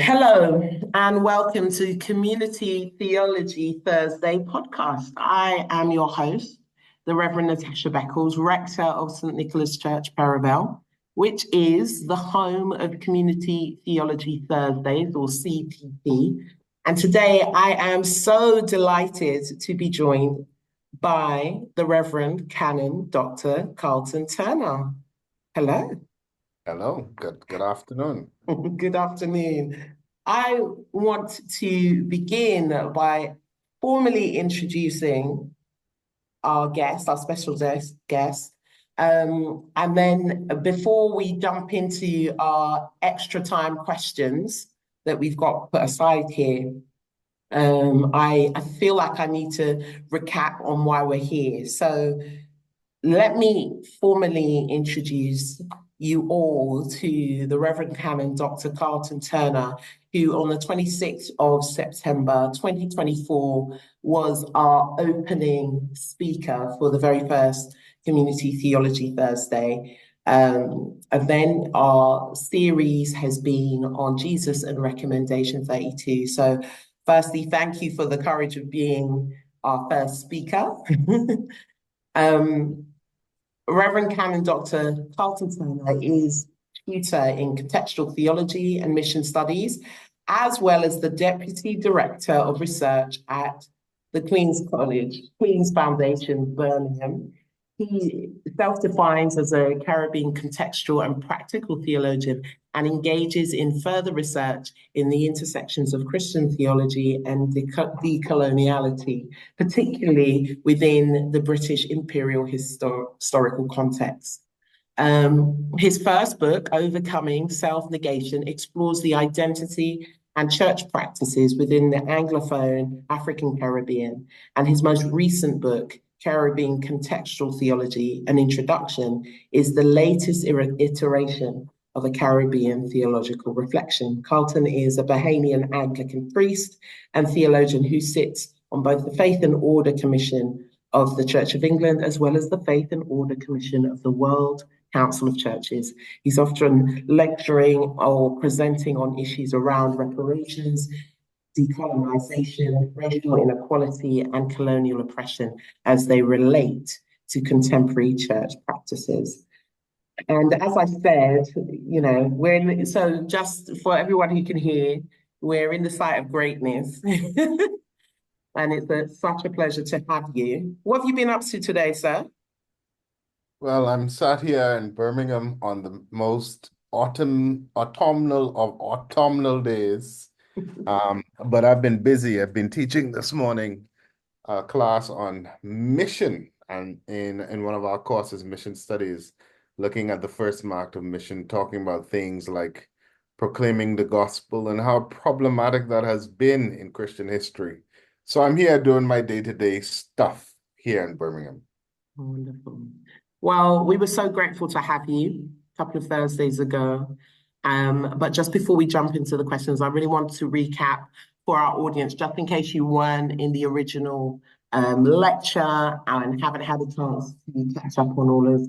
Hello and welcome to Community Theology Thursday podcast. I am your host, the Reverend Natasha Beckles, Rector of St. Nicholas Church, Rev'd, which is the home of Community Theology Thursdays, or CTT. And today I am so delighted to be joined by the Reverend Canon Dr. Carlton Turner. Hello. Hello, good afternoon. Good afternoon. I want to begin by formally introducing our guest, our special guest. And then before we jump into our extra time questions that we've got put aside here, I feel like I need to recap on why we're here. So let me formally introduce you all to the Reverend Canon Dr. Carlton Turner, who on the 26th of September 2024 was our opening speaker for the very first Community Theology Thursday. And then our series has been on Jesus and Recommendation 32. So firstly, thank you for the courage of being our first speaker. Um, Reverend Canon Dr. Carlton Turner is tutor in contextual theology and mission studies, as well as the Deputy Director of Research at the Queen's College, Queen's Foundation, Birmingham. He self-defines as a Caribbean contextual and practical theologian and engages in further research in the intersections of Christian theology and decoloniality, particularly within the British imperial historical context. His first book, Overcoming Self-Negation, explores the identity and church practices within the Anglophone African Caribbean, and his most recent book, Caribbean Contextual Theology, An Introduction, is the latest iteration of a Caribbean theological reflection. Carlton is a Bahamian Anglican priest and theologian who sits on both the Faith and Order Commission of the Church of England, as well as the Faith and Order Commission of the World Council of Churches. He's often lecturing or presenting on issues around reparations, decolonization, racial inequality, and colonial oppression as they relate to contemporary church practices. And as I said, so just for everyone who can hear, we're in the site of greatness. And it's such a pleasure to have you. What have you been up to today, sir? Well, I'm sat here in Birmingham on the most autumnal of autumnal days. But I've been busy. I've been teaching this morning a class on mission and in one of our courses, mission studies, looking at the first mark of mission, talking about things like proclaiming the gospel and how problematic that has been in Christian history. So I'm here doing my day-to-day stuff here in Birmingham. Wonderful. Well, we were so grateful to have you a couple of Thursdays ago. But just before we jump into the questions, I really want to recap for our audience, just in case you weren't in the original lecture and haven't had a chance to catch up on all of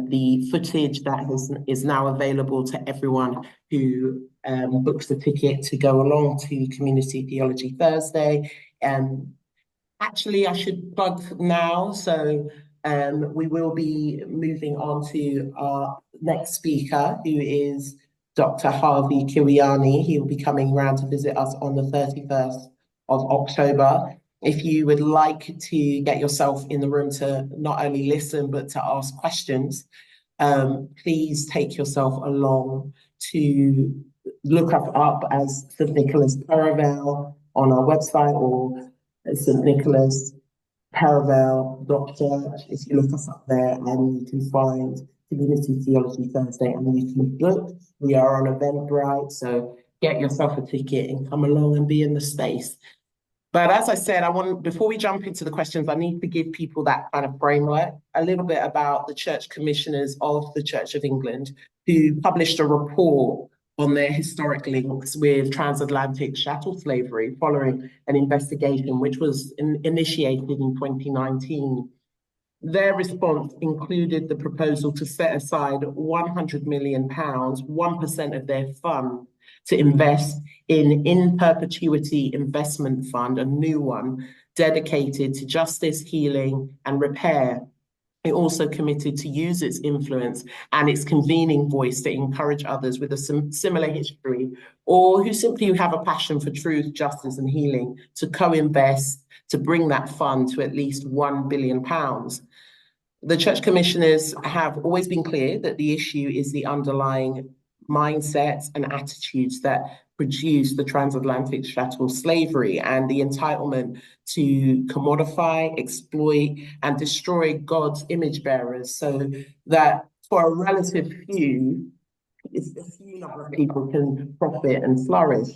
the footage that is now available to everyone who books the ticket to go along to Community Theology Thursday. Actually, I should plug now. So we will be moving on to our next speaker, who is Dr. Harvey Kiriani. He will be coming around to visit us on the 31st of October. If you would like to get yourself in the room to not only listen, but to ask questions, please take yourself along to look us up as St. Nicholas Paravel on our website, or St. Nicholas Paravel.church. If you look us up there, and you can find Community Theology Thursday, and you can book. We are on Eventbrite, so get yourself a ticket and come along and be in the space. But as I said, before we jump into the questions, I need to give people that kind of framework, a little bit about the church commissioners of the Church of England, who published a report on their historic links with transatlantic chattel slavery following an investigation which was initiated in 2019. Their response included the proposal to set aside £100 million, 1% of their fund, to invest in perpetuity investment fund, a new one dedicated to justice, healing, and repair. It also committed to use its influence and its convening voice to encourage others with a similar history or who simply have a passion for truth, justice, and healing to co-invest to bring that fund to at least £1 billion. The Church Commissioners have always been clear that the issue is the underlying mindsets and attitudes that produce the transatlantic chattel slavery and the entitlement to commodify, exploit, and destroy God's image bearers, so that for a relative few, a few number of people can profit and flourish.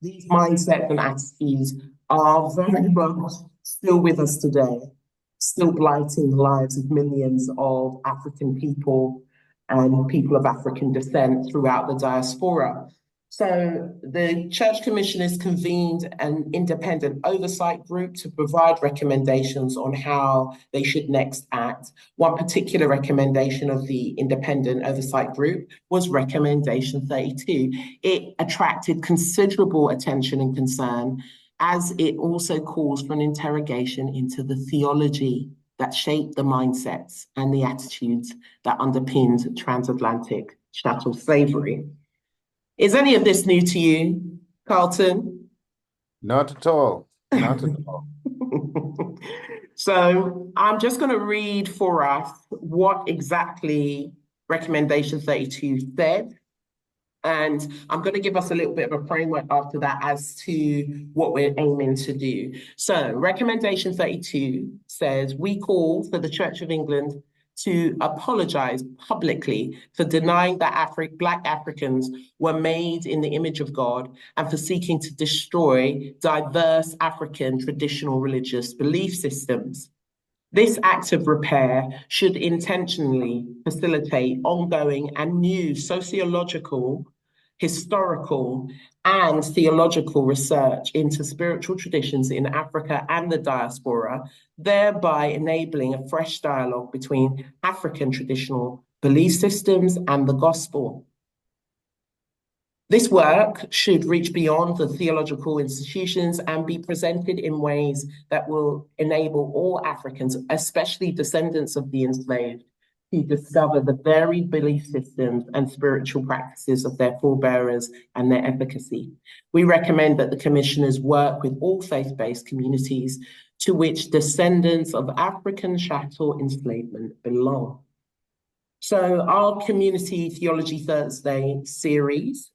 These mindsets and attitudes are very much still with us today, still blighting the lives of millions of African people and people of African descent throughout the diaspora. So the Church Commissioners convened an independent oversight group to provide recommendations on how they should next act. One particular recommendation of the independent oversight group was Recommendation 32. It attracted considerable attention and concern, as it also calls for an interrogation into the theology that shaped the mindsets and the attitudes that underpinned transatlantic chattel slavery. Is any of this new to you, Carlton? Not at all. Not at all. So I'm just going to read for us what exactly Recommendation 32 said. And I'm going to give us a little bit of a framework after that as to what we're aiming to do. So Recommendation 32 says, we call for the Church of England to apologize publicly for denying that Black Africans were made in the image of God and for seeking to destroy diverse African traditional religious belief systems. This act of repair should intentionally facilitate ongoing and new sociological, historical, and theological research into spiritual traditions in Africa and the diaspora, thereby enabling a fresh dialogue between African traditional belief systems and the gospel. This work should reach beyond the theological institutions and be presented in ways that will enable all Africans, especially descendants of the enslaved, to discover the varied belief systems and spiritual practices of their forebearers and their efficacy. We recommend that the commissioners work with all faith-based communities to which descendants of African chattel enslavement belong. So our Community Theology Thursday series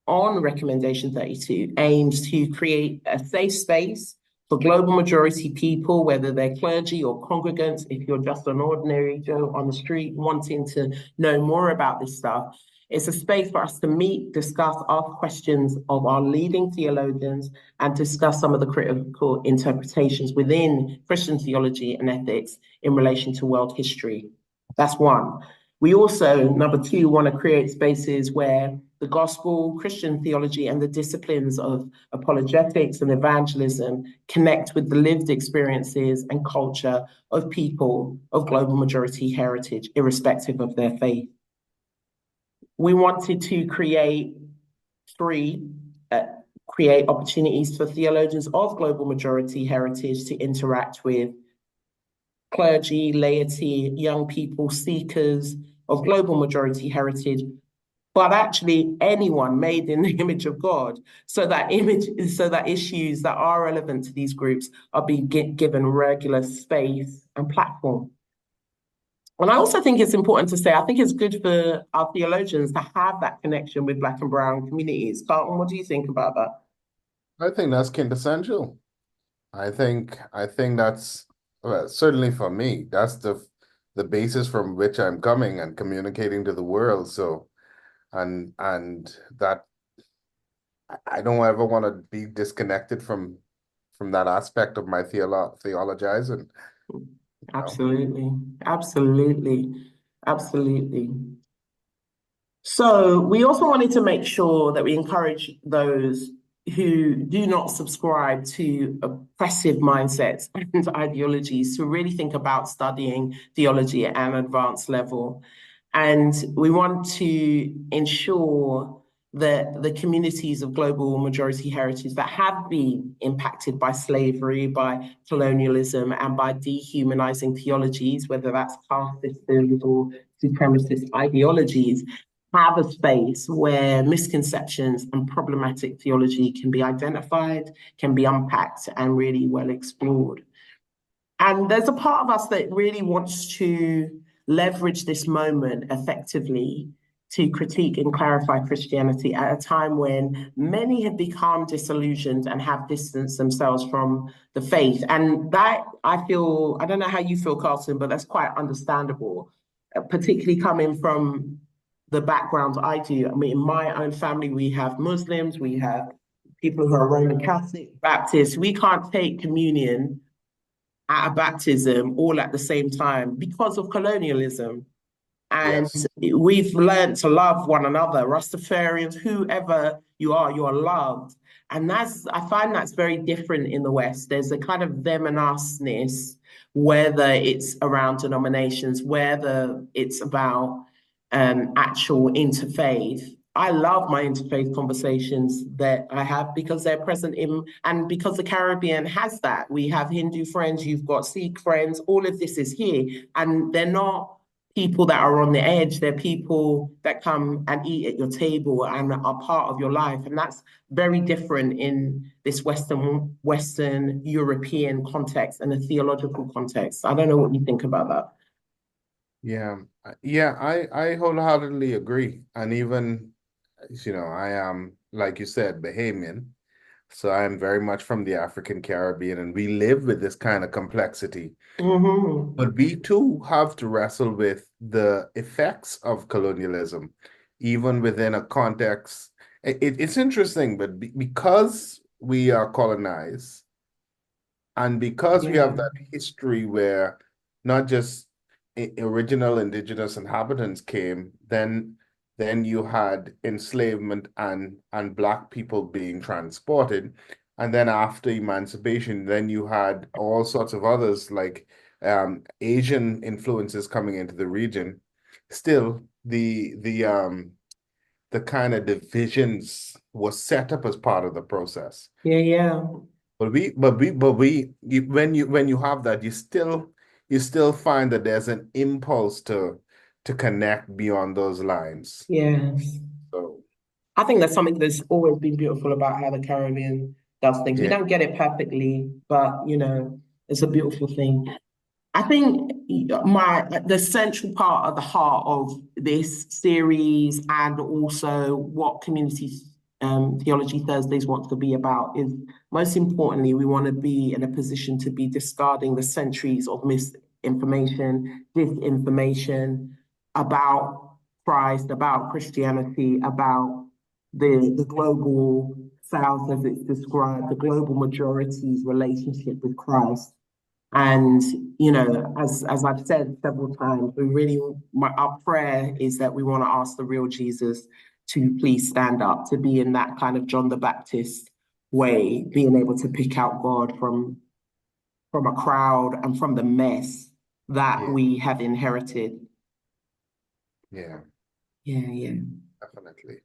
on Recommendation 32 aims to create a safe space for global majority people, whether they're clergy or congregants, if you're just an ordinary Joe on the street wanting to know more about this stuff. It's a space for us to meet, discuss, ask questions of our leading theologians, and discuss some of the critical interpretations within Christian theology and ethics in relation to world history. That's one. We also, number two, want to create spaces where the gospel, Christian theology, and the disciplines of apologetics and evangelism connect with the lived experiences and culture of people of global majority heritage, irrespective of their faith. We wanted to create opportunities for theologians of global majority heritage to interact with clergy, laity, young people, seekers of global majority heritage, but actually anyone made in the image of God, so that issues that are relevant to these groups are being given regular space and platform. And I also think it's important to say, I think it's good for our theologians to have that connection with Black and brown communities. Carlton, what do you think about that? I think that's quintessential. I think that's, well, certainly for me, that's the basis from which I'm coming and communicating to the world. So, and that I don't ever want to be disconnected from that aspect of my theologizing. Absolutely, absolutely, absolutely. So we also wanted to make sure that we encourage those who do not subscribe to oppressive mindsets and ideologies to really think about studying theology at an advanced level. And we want to ensure the communities of global majority heritage that have been impacted by slavery, by colonialism, and by dehumanizing theologies, whether that's caste systems or supremacist ideologies, have a space where misconceptions and problematic theology can be identified, can be unpacked, and really well explored. And there's a part of us that really wants to leverage this moment effectively to critique and clarify Christianity at a time when many have become disillusioned and have distanced themselves from the faith. And that, I feel, I don't know how you feel, Carlton, but that's quite understandable, particularly coming from the background I do. I mean, in my own family, we have Muslims, we have people who are Roman Catholic, Baptists. We can't take communion at a baptism all at the same time because of colonialism. And Yes. we've learned to love one another, Rastafarians, whoever you are loved. And I find that's very different in the West. There's a kind of them and usness, whether it's around denominations, whether it's about actual interfaith. I love my interfaith conversations that I have because they're present in, and because the Caribbean has that. We have Hindu friends, you've got Sikh friends, all of this is here. And they're not people that are on the edge, they're people that come and eat at your table and are part of your life. And that's very different in this Western European context and a theological context. I don't know what you think about that. Yeah. Yeah, I wholeheartedly agree. And even, I am, like you said, Bahamian. So I am very much from the African Caribbean, and we live with this kind of complexity. Mm-hmm. But we too have to wrestle with the effects of colonialism, even within a context. It's interesting, but because we are colonized, and because we Yeah, have that history where not just original indigenous inhabitants came, then you had enslavement and Black people being transported. And then after emancipation, then you had all sorts of others like Asian influences coming into the region. Still, the kind of divisions was set up as part of the process. yeah. When you have that, you still find that there's an impulse to connect beyond those lines. Yes. So I think that's something that's always been beautiful about how the Caribbean does things. We yeah, don't get it perfectly, but it's a beautiful thing. I think the central part of the heart of this series and also what Community Theology Thursdays wants to be about is, most importantly, we want to be in a position to be discarding the centuries of misinformation, disinformation about Christ, about Christianity, about the global South, as it's described, the global majority's relationship with Christ. And as I've said several times, our prayer is that we want to ask the real Jesus to please stand up, to be in that kind of John the Baptist way, being able to pick out God from a crowd and from the mess that yeah, we have inherited. yeah, Yeah. definitely.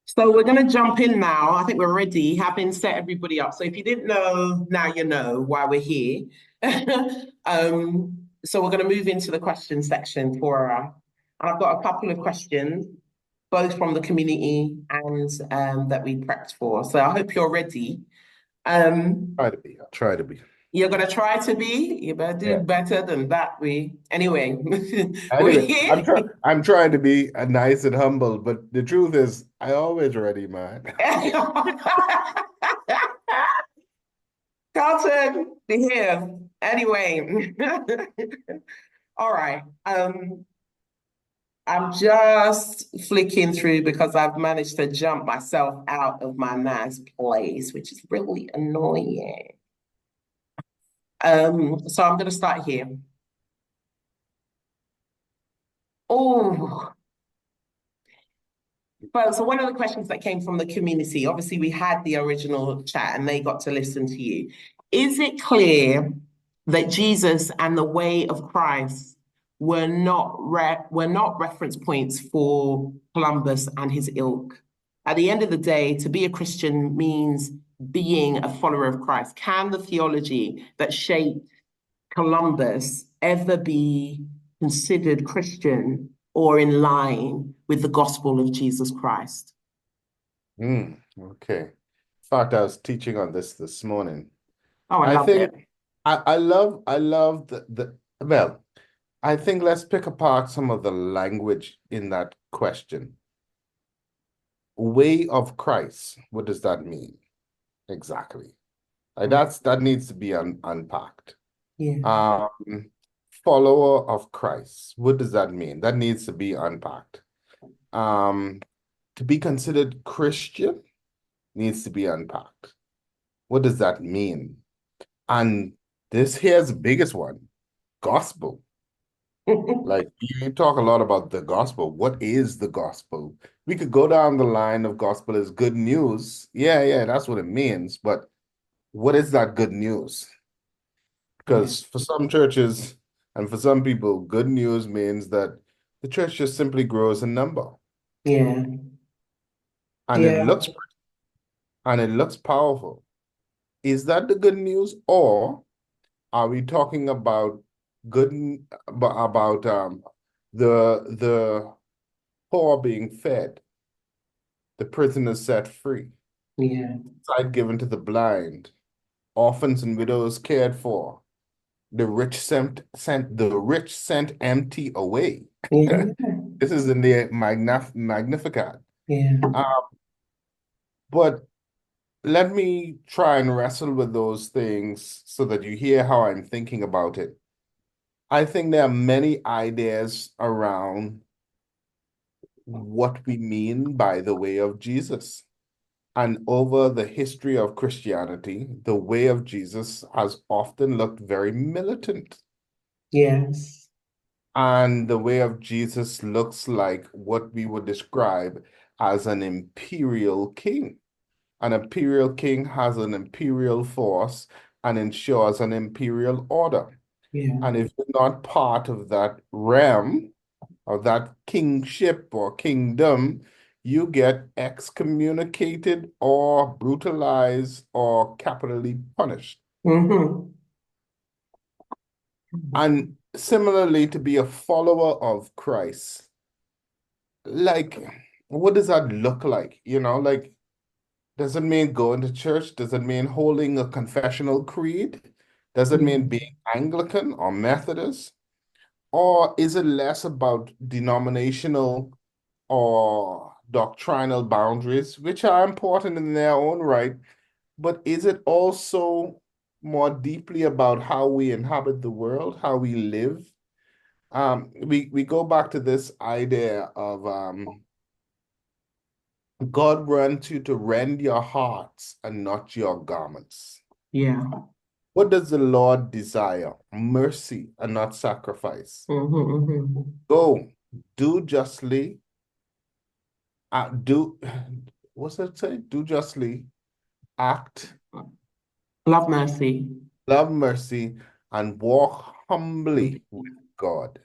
So we're going to jump in now. I think we're ready, having set everybody up. So if you didn't know, now you know why we're here. So we're going to move into the question section for and I've got a couple of questions, both from the community and that we prepped for. So I hope you're ready. Um, Try to be. I'll try to be. you're going to try to be. You better do Yeah. better than that. Anyway, we're Anyway, here. I'm trying to be nice and humble, but the truth is, I always ready, man. Carlton, be here. Anyway, all right. I'm just flicking through because I've managed to jump myself out of my nice place, which is really annoying. So I'm going to start here. Oh, well, so one of the questions that came from the community, obviously we had the original chat and they got to listen to you. Is it clear that Jesus and the way of Christ were not reference points for Columbus and his ilk? at the end of the day, to be a Christian means being a follower of Christ. Can the theology that shaped Columbus ever be considered Christian or in line with the gospel of Jesus Christ? Okay. In fact, I was teaching on this morning. Oh, I I loved think it. I love well, I think let's pick apart some of the language in that question. Way of Christ, what does that mean exactly? That needs to be unpacked. Yeah, Um, Follower of Christ, what does that mean? That needs to be unpacked. Um, to be considered Christian needs to be unpacked. What does that mean? And this here's the biggest one, gospel. Like you talk a lot about the gospel. What is the gospel? We could go down the line of gospel as good news. Yeah, that's what it means. But what is that good news? yeah, Because for some churches and for some people, good news means that the church just simply grows in number yeah, and it yeah, looks and it looks powerful. Is that the good news, or are we talking about good about the poor being fed, the prisoners set free, yeah, sight given to the blind, orphans and widows cared for, the rich sent empty away. yeah, This is in the Magnificat. yeah, Uh, but let me try and wrestle with those things so that you hear how I'm thinking about it. I think there are many ideas around what we mean by the way of Jesus. And over the history of Christianity, the way of Jesus has often looked very militant. yes, And the way of Jesus looks like what we would describe as an imperial king. An imperial king has an imperial force and ensures an imperial order. yeah, And if you're not part of that realm, of that kingship or kingdom, you get excommunicated or brutalized or capitally punished. mm-hmm. And similarly, to be a follower of Christ, like, what does that look like? Like, does it mean going to church? Does it mean holding a confessional creed? Does it Yeah, mean being Anglican or Methodist? Or is it less about denominational or doctrinal boundaries, which are important in their own right, but is it also more deeply about how we inhabit the world, how we live? We go back to this idea of God wants you to rend your hearts and not your garments. yeah, What does the Lord desire? Mercy and not sacrifice. mm-hmm, mm-hmm. Go, do justly, do what's it say? Do justly, act, Love mercy. love mercy, and walk humbly with God.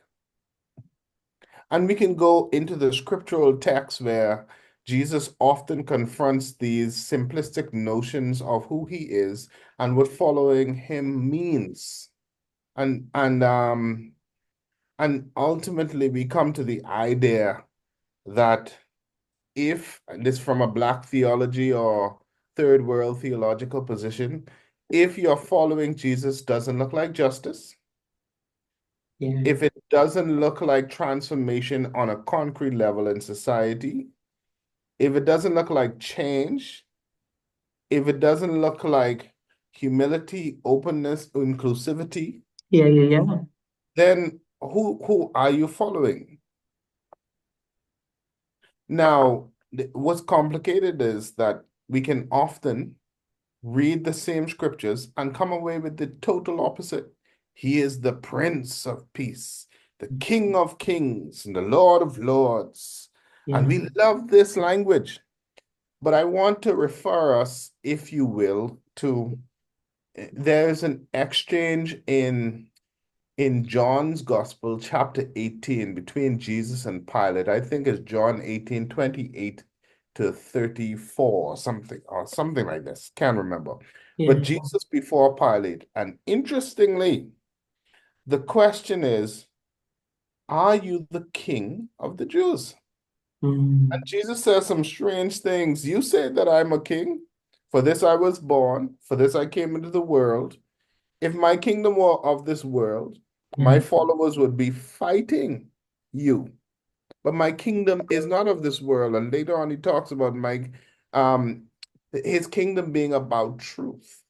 And we can go into the scriptural text where Jesus often confronts these simplistic notions of who he is and what following him means. And ultimately we come to the idea that if, and this from a Black theology or third world theological position, if your following Jesus doesn't look like justice, Yeah, if it doesn't look like transformation on a concrete level in society, if it doesn't look like change, if it doesn't look like humility, openness, inclusivity, yeah, yeah, yeah, then who are you following? Now, what's complicated is that we can often read the same scriptures and come away with the total opposite. He is the Prince of Peace, the King of Kings, and the Lord of Lords. And yeah, we love this language. But I want to refer us, if you will, to there's an exchange in John's Gospel, chapter 18, between Jesus and Pilate. I think it's John 18:28 to 34, something, or something like this. Can't remember. Yeah. But Jesus before Pilate. And interestingly, the question is, are you the king of the Jews? And Jesus says some strange things. You say that I'm a king. For this I was born. For this I came into the world. If my kingdom were of this world, my followers would be fighting you. But my kingdom is not of this world. And later on, he talks about um his kingdom being about truth.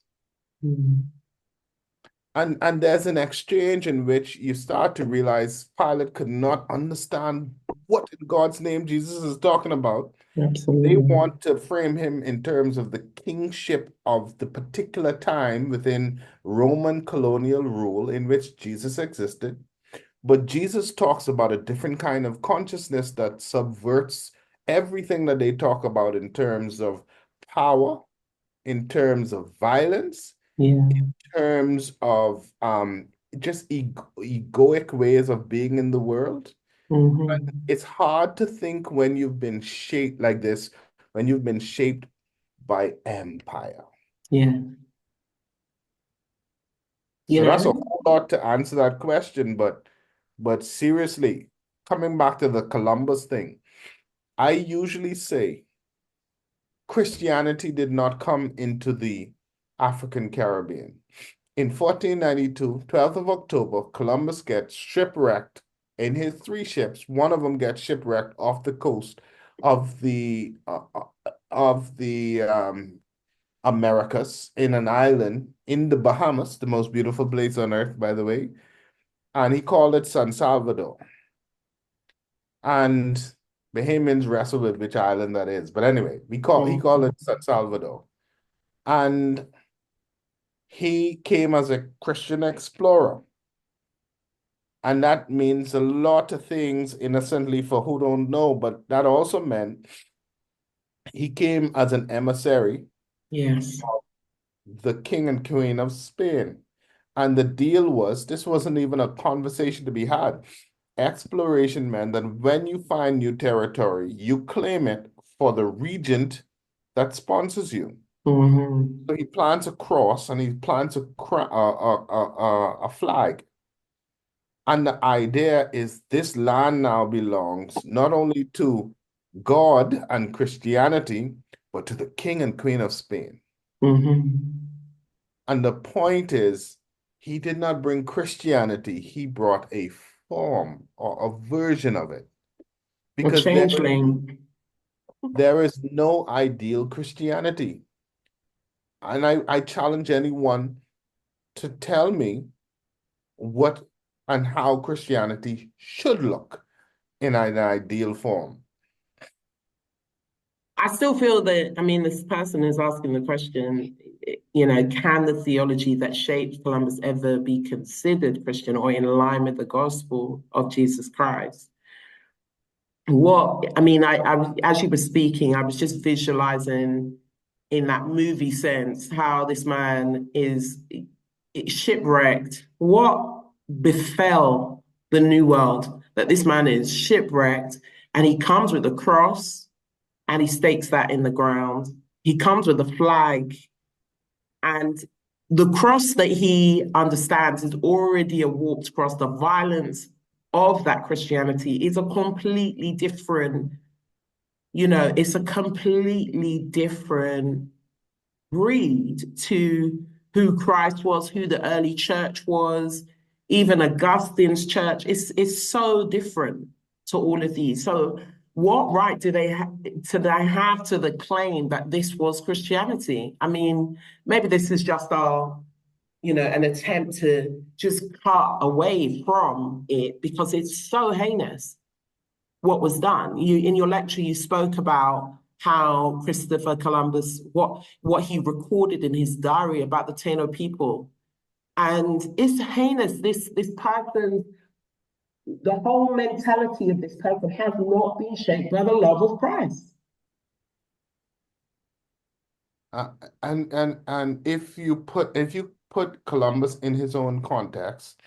And there's an exchange in which you start to realize Pilate could not understand what in God's name Jesus is talking about. Absolutely. They want to frame him in terms of the kingship of the particular time within Roman colonial rule in which Jesus existed. But Jesus talks about a different kind of consciousness that subverts everything that they talk about in terms of power, in terms of violence, in terms of just egoic ways of being in the world. It's hard to think when you've been shaped like this, when you've been shaped by empire. Yeah. So that's a whole lot to answer that question, but seriously, coming back to the Columbus thing, I usually say Christianity did not come into the African Caribbean. In 1492, 12th of October, Columbus gets shipwrecked in his 3 ships. One of them gets shipwrecked off the coast of the Americas in an island in the Bahamas, the most beautiful place on earth, by the way. And he called it San Salvador. And Bahamians wrestle with which island that is. But anyway, he called it San Salvador. And he came as a Christian explorer. And that means a lot of things innocently for who don't know, but that also meant he came as an emissary of the king and queen of Spain. And the deal was, this wasn't even a conversation to be had. Exploration meant that when you find new territory, you claim it for the regent that sponsors you. So he plants a cross and he plants a flag. And the idea is this land now belongs not only to God and Christianity, but to the king and queen of Spain. And the point is, he did not bring Christianity, he brought a form or a version of it. Because there is no ideal Christianity. And I challenge anyone to tell me what and how Christianity should look in an ideal form. I still feel that, I mean, this person is asking the question, can the theology that shaped Columbus ever be considered Christian or in line with the gospel of Jesus Christ? As you were speaking, I was just visualizing in that movie sense how this man is shipwrecked. What befell the new world that this man is shipwrecked and he comes with a cross and he stakes that in the ground. He comes with a flag and the cross that he understands is already a warped cross. The violence of that Christianity is a completely different, it's a completely different breed to who Christ was, who the early church was, even Augustine's church. It's so different to all of these. So what right do they have to the claim that this was Christianity? I mean, maybe this is just an attempt to just cut away from it because it's so heinous what was done. In your lecture, you spoke about how Christopher Columbus, what he recorded in his diary about the Taino people. And it's heinous. This person, the whole mentality of this person has not been shaped by the love of Christ. And if you put Columbus in his own context,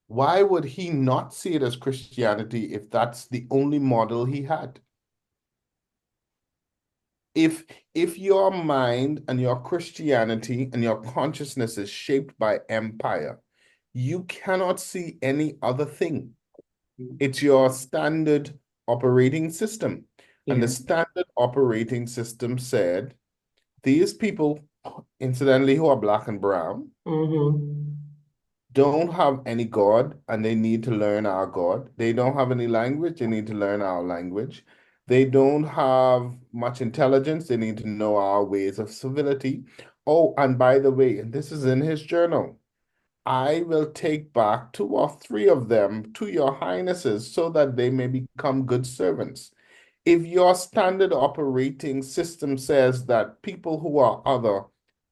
why would he not see it as Christianity if that's the only model he had? If your mind and your Christianity and your consciousness is shaped by empire, you cannot see any other thing. It's your standard operating system. And the Yeah. standard operating system said, these people, incidentally, who are black and brown, Mm-hmm. don't have any God and they need to learn our God. They don't have any language, they need to learn our language. They don't have much intelligence, they need to know our ways of civility. Oh, and by the way, and this is in his journal, I will take back 2 or 3 of them to your highnesses so that they may become good servants. If your standard operating system says that people who are other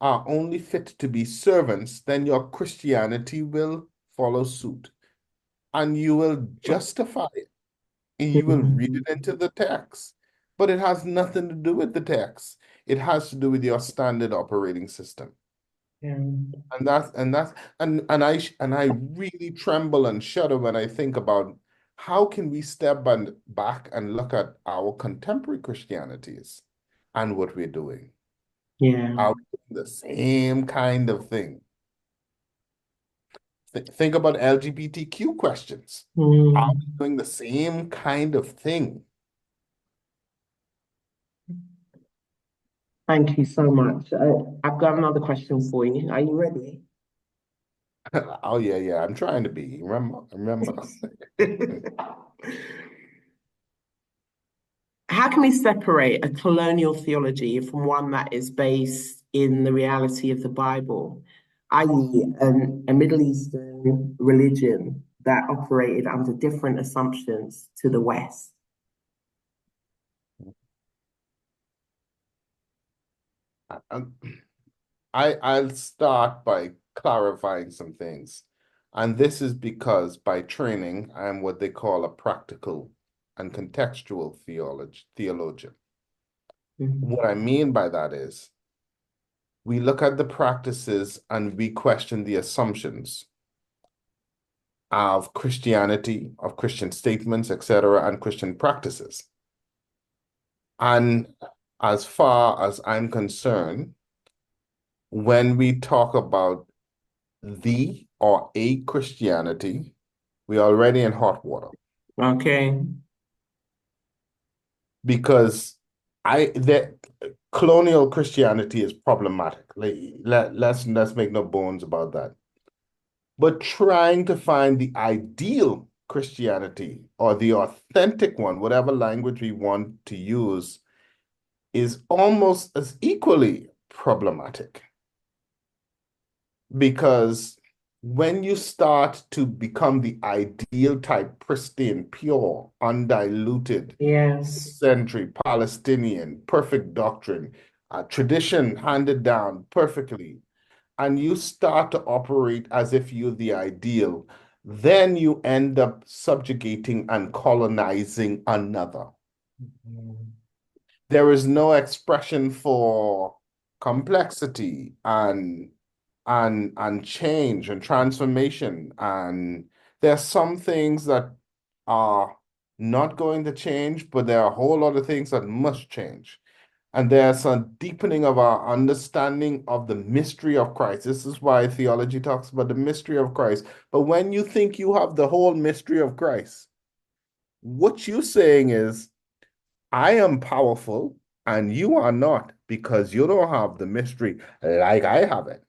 are only fit to be servants, then your Christianity will follow suit and you will justify it and you will read it into the text. But it has nothing to do with the text. It has to do with your standard operating system. Yeah. And I really tremble and shudder when I think about how can we step back and look at our contemporary Christianities and what we're doing. Yeah. Are we doing the same kind of thing? Think about LGBTQ questions. Are we Mm. doing the same kind of thing? Thank you so much. I've got another question for you. Are you ready? Oh yeah, I'm trying to be. Remember. How can we separate a colonial theology from one that is based in the reality of the Bible, i.e., a Middle Eastern religion that operated under different assumptions to the West? Um, I'll start by clarifying some things. And this is because by training, I am what they call a practical and contextual theologian. Mhm. What I mean by that is we look at the practices and we question the assumptions of Christianity, of Christian statements, etc., and Christian practices. And as far as I'm concerned, when we talk about the or a Christianity, we're already in hot water Okay. because the colonial Christianity is problematic. Let's make no bones about that. But trying to find the ideal Christianity or the authentic one, whatever language we want to use, is almost as equally problematic. Because when you start to become the ideal type, pristine, pure, undiluted, Yes. century, Palestinian, perfect doctrine, tradition handed down perfectly, and you start to operate as if you're the ideal, then you end up subjugating and colonizing another. There is no expression for complexity and change and transformation. And there are some things that are not going to change, but there are a whole lot of things that must change. And there's a deepening of our understanding of the mystery of Christ. This is why theology talks about the mystery of Christ. But when you think you have the whole mystery of Christ, what you're saying is, I am powerful and you are not because you don't have the mystery like I have it.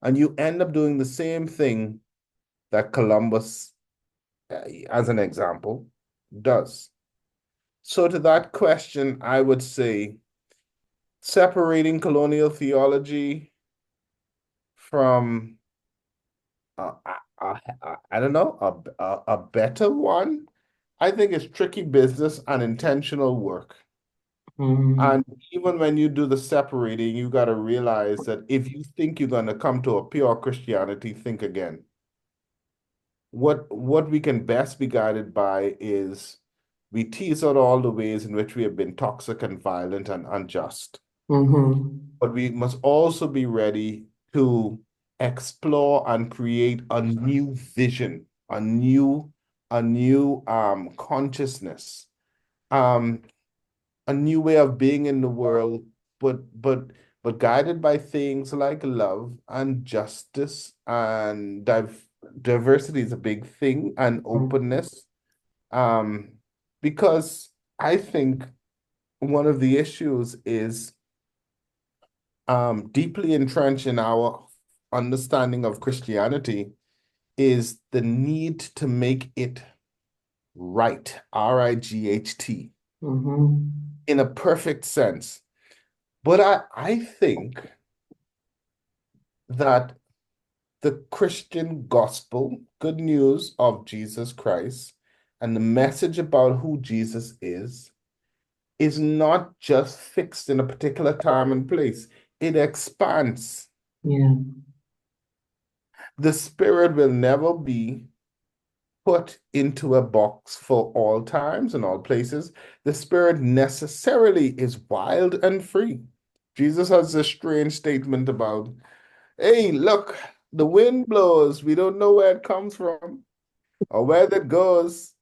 And you end up doing the same thing that Columbus, as an example, does. So, to that question, I would say separating colonial theology from, uh, I don't know, a better one. I think it's tricky business and intentional work. Mm. And even when you do the separating, you got to realize that if you think you're going to come to a pure Christianity, think again. What we can best be guided by is we tease out all the ways in which we have been toxic and violent and unjust. Mm-hmm. But we must also be ready to explore and create a new vision, a new consciousness. Um, a new way of being in the world, but guided by things like love and justice and diversity is a big thing, and openness. Um, because I think one of the issues is deeply entrenched in our understanding of Christianity is the need to make it right, R-I-G-H-T, in a perfect sense. But I think that the Christian gospel, good news of Jesus Christ, and the message about who Jesus is not just fixed in a particular time and place. It expands. Yeah. The Spirit will never be put into a box for all times and all places. The Spirit necessarily is wild and free. Jesus has a strange statement about, hey, look, the wind blows. We don't know where it comes from or where that goes.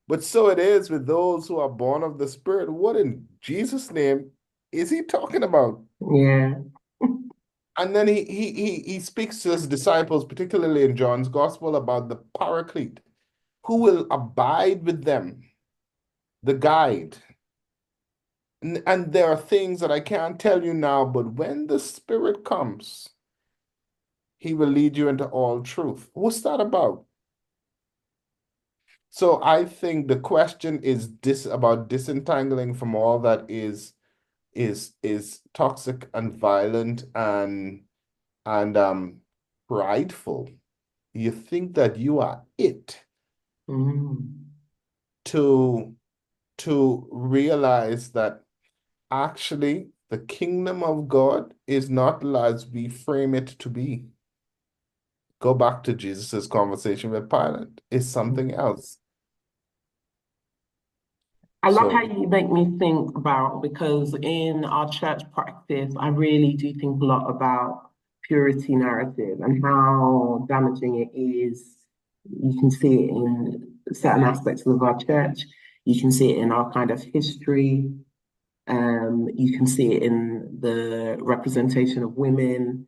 But so it is with those who are born of the Spirit. What in Jesus' name is he talking about? Yeah. And then he speaks to his disciples, particularly in John's Gospel, about the Paraclete, who will abide with them, the guide. And there are things that I can't tell you now, but when the Spirit comes, he will lead you into all truth. What's that about? So I think the question is about disentangling from all that is toxic and violent and prideful. You think that you are it, to realize that actually the kingdom of God is not as we frame it to be. Go back to Jesus's conversation with Pilate. It's something else. I love how So you make me think about, because in our church practice, I really do think a lot about purity narrative and how damaging it is. You can see it in certain aspects of our church. You can see it in our kind of history. You can see it in the representation of women,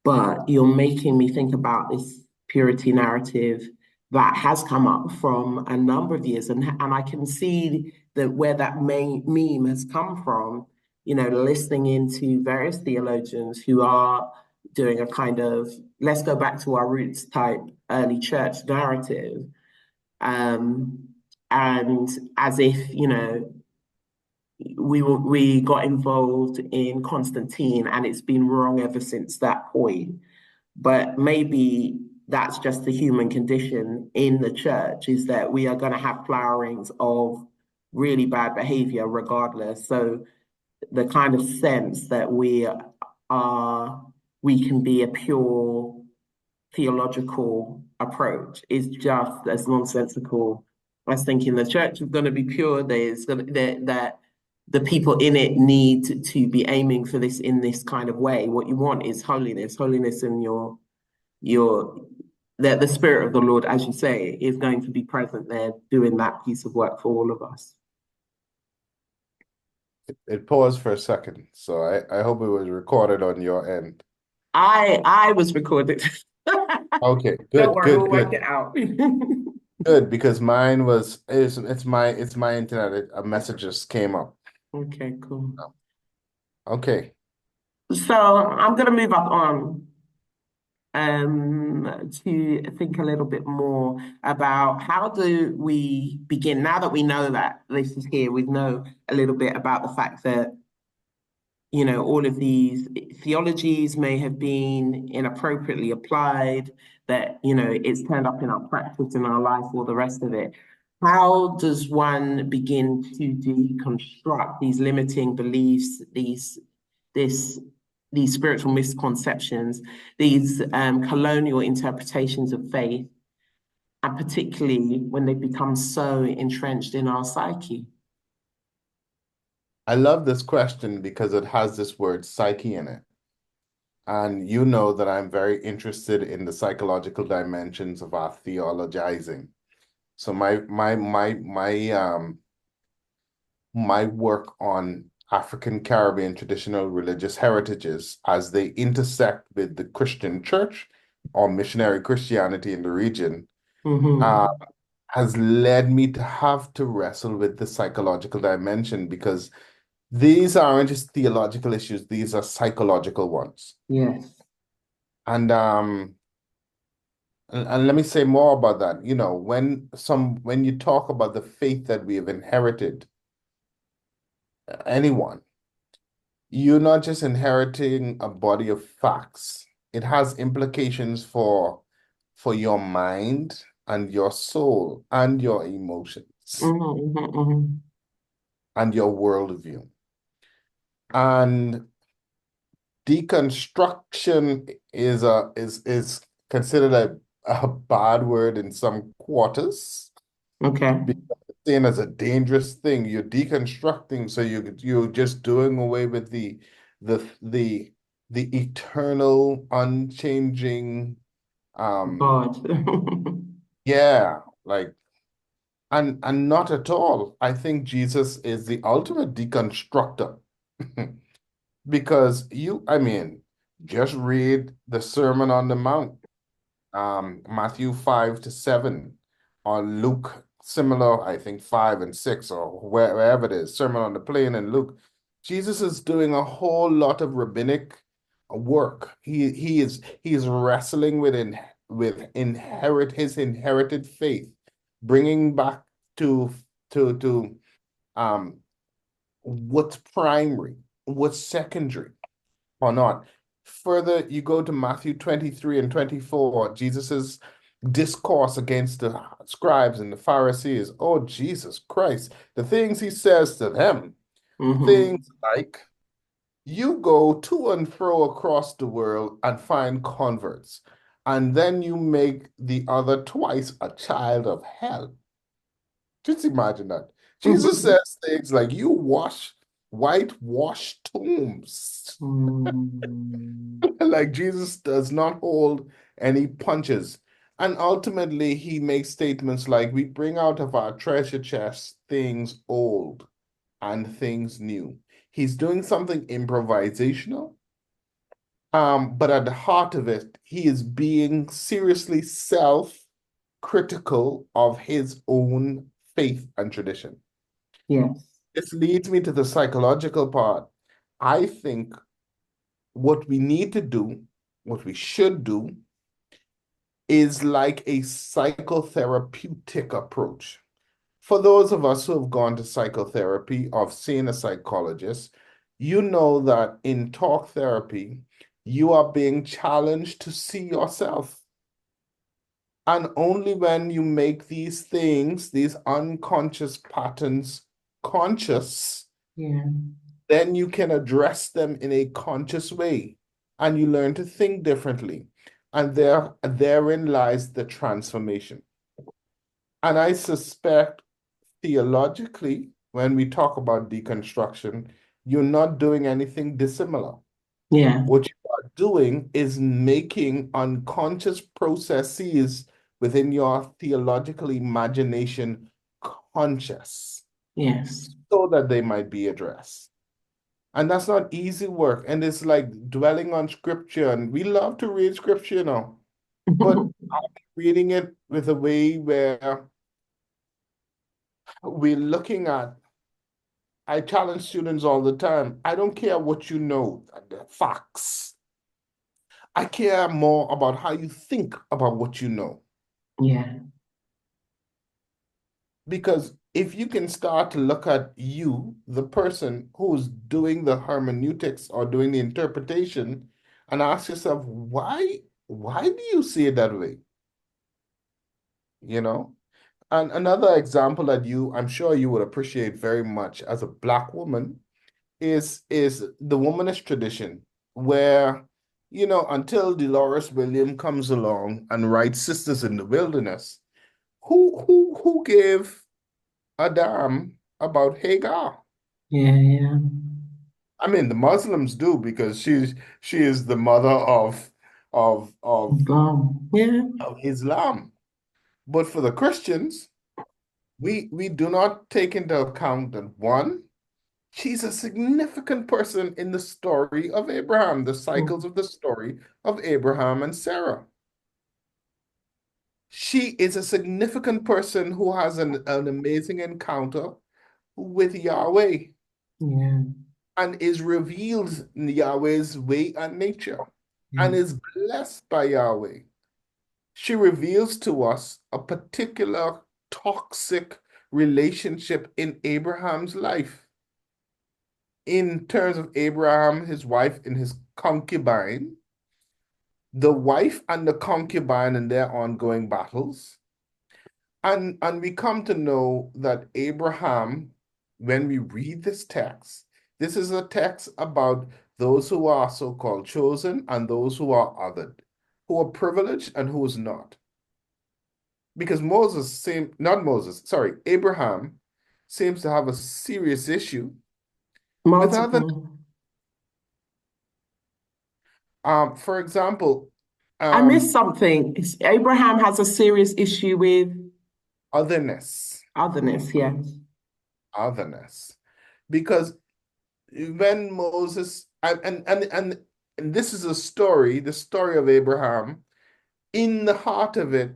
but you're making me think about this purity narrative that has come up from a number of years, and I can see that where that main meme has come from. You know, listening into various theologians who are doing a kind of let's go back to our roots type early church narrative, um, and as if we got involved in Constantine and it's been wrong ever since that point. But maybe that's just the human condition in the church, is that we are going to have flowerings of really bad behavior regardless. So the kind of sense that we can be a pure theological approach is just as nonsensical as thinking the church is going to be pure. That the people in it need to be aiming for this in this kind of way. What you want is holiness, holiness in your that the spirit of the Lord, as you say, is going to be present there doing that piece of work for all of us. it paused for a second. So I hope it was recorded on your end. I was recorded. Okay, Don't good, worry, good, we'll work good. it out. Good, because mine was it's my internet. A message just came up. Okay, cool. Okay. So I'm going to move up on to think a little bit more about how do we begin, now that we know that this is here, we know a little bit about the fact that all of these theologies may have been inappropriately applied, that it's turned up in our practice, in our life, all the rest of it. How does one begin to deconstruct these limiting beliefs, this these spiritual misconceptions, these colonial interpretations of faith, and particularly when they become so entrenched in our psyche? I love this question because it has this word psyche in it. And you know that I'm very interested in the psychological dimensions of our theologizing. So my my work on African Caribbean traditional religious heritages as they intersect with the Christian church or missionary Christianity in the region uh, Mm-hmm. has led me to have to wrestle with the psychological dimension because these aren't just theological issues, these are psychological ones. Yes. And and let me say more about that. When you talk about the faith that we have inherited, anyone, you're not just inheriting a body of facts. It has implications for your mind and your soul and your emotions Mm-hmm, mm-hmm. and your worldview. And deconstruction is considered a bad word in some quarters Okay. because it's seen as a dangerous thing. You're deconstructing, so you're just doing away with the the the eternal, unchanging, um, God. yeah, like and not at all. I think Jesus is the ultimate deconstructor. Because I mean, just read the Sermon on the Mount, Matthew 5 to 7, or Luke, similar, I think 5 and 6, or wherever it is, Sermon on the Plain and Luke. Jesus is doing a whole lot of rabbinic work. He is wrestling with his inherited faith, bringing back to to um what's primary, what's secondary or not. Further, you go to Matthew 23 and 24, Jesus's discourse against the scribes and the Pharisees. Oh, Jesus Christ, the things he says to them, Mm-hmm. things like, you go to and fro across the world and find converts, and then you make the other twice a child of hell. Just imagine that. Jesus says things like, you whitewash tombs. Mm. Like Jesus does not hold any punches. And ultimately, he makes statements like, we bring out of our treasure chest things old and things new. He's doing something improvisational, but at the heart of it, he is being seriously self-critical of his own faith and tradition. Yes. This leads me to the psychological part. I think what we need to do, what we should do, is like a psychotherapeutic approach. For those of us who have gone to psychotherapy or have seen a psychologist, you know that in talk therapy, you are being challenged to see yourself. And only when you make these things, these unconscious patterns, conscious, Yeah. then you can address them in a conscious way and you learn to think differently. And therein lies the transformation. And I suspect theologically, when we talk about deconstruction, you're not doing anything dissimilar. Yeah. What you are doing is making unconscious processes within your theological imagination conscious Yes. so that they might be addressed. And that's not easy work. And it's like dwelling on scripture. And we love to read scripture, but I'm reading it with a way where we're looking at, I challenge students all the time. I don't care what you know, the facts. I care more about how you think about what you know. Yeah. Because if you can start to look at you, the person who's doing the hermeneutics or doing the interpretation, and ask yourself, why do you see it that way? You know? And another example that I'm sure you would appreciate very much as a Black woman is the womanist tradition, where, until Dolores William comes along and writes Sisters in the Wilderness, who gave a damn about Hagar? Yeah. Yeah. I mean, the Muslims do because she is the mother of of Islam. Yeah. of Islam. But for the Christians, we do not take into account that one, she's a significant person in the story of Abraham, the cycles of the story of Abraham and Sarah. She is a significant person who has an amazing encounter with Yahweh Yeah. and is revealed in Yahweh's way and nature Yeah. and is blessed by Yahweh. She reveals to us a particular toxic relationship in Abraham's life. In terms of Abraham, his wife, and his concubine, the wife and the concubine and their ongoing battles. And we come to know that Abraham, when we read this text, this is a text about those who are so-called chosen and those who are othered, who are privileged and who is not. Because Abraham seems to have a serious issue with other. Multiple. For example, I missed something. Abraham has a serious issue with otherness, otherness, yes. otherness, because when Moses and this is a story, the story of Abraham. In the heart of it,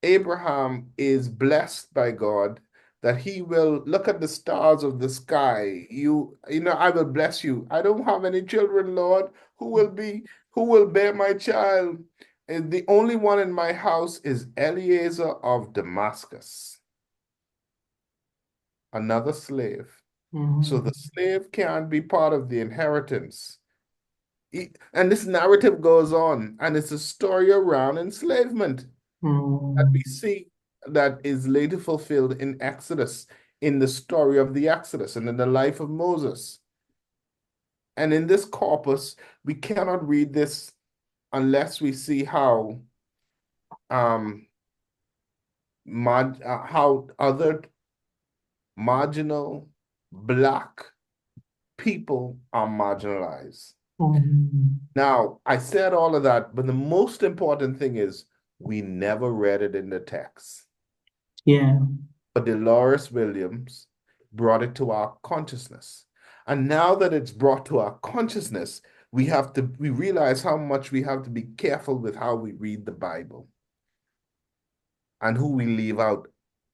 Abraham is blessed by God that he will look at the stars of the sky. I will bless you. I don't have any children, Lord. Who will bear my child? And the only one in my house is Eliezer of Damascus, another slave. So the Mm, slave can't be part of the inheritance. And this narrative goes on, and it's a story around enslavement that we mm, see that is later fulfilled in Exodus, in the story of the Exodus and in the life of Moses. And in this corpus, we cannot read this unless we see um how other marginal Black people are marginalized. mm. Now, I said all of that, but the most important thing is we never read it in the text. Yeah, But Dolores Williams brought it to our consciousness. And now that it's brought to our consciousness, we realize how much we have to be careful with how we read the Bible and who we leave out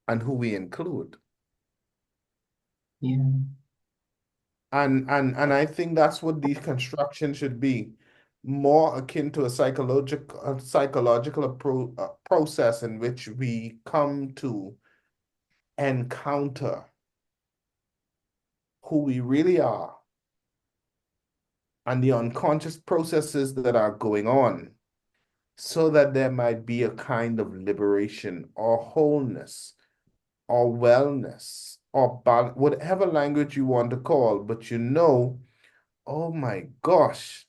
and who we include. yeah. And I think that's what deconstruction should be, more akin to a psychological process in which we come to encounter who we really are and the unconscious processes that are going on, so that there might be a kind of liberation or wholeness or wellness or whatever language you want to call, but oh my gosh,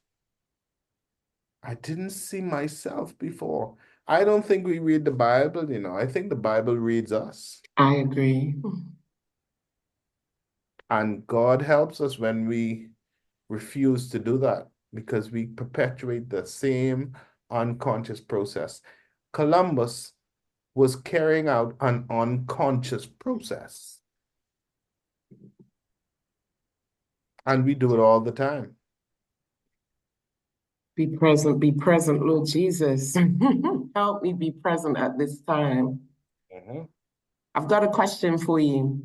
I didn't see myself before. I don't think we read the Bible, I think the Bible reads us. I agree. And God helps us when we refuse to do that because we perpetuate the same unconscious process. Columbus was carrying out an unconscious process, and we do it all the time. Be present, Lord Jesus. Help me be present at this time. Mhm. I've got a question for you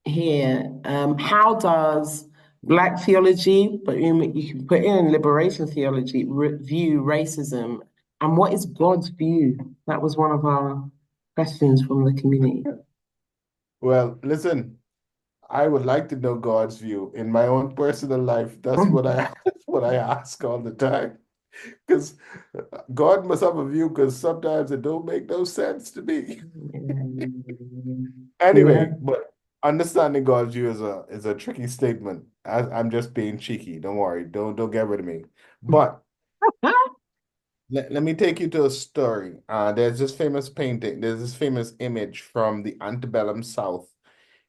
here. How does Black theology, but you can put in liberation theology, view racism? And what is God's view? That was one of our questions from the community. Well, listen, I would like to know God's view in my own personal life. That's what I that's what I ask all the time. Because God must have a view, because sometimes it don't make no sense to me. Yeah. Anyway, but understanding God's view is a tricky statement. I'm just being cheeky. Don't worry. Don't get rid of me. But let me take you to a story. There's this famous painting. There's this famous image from the antebellum South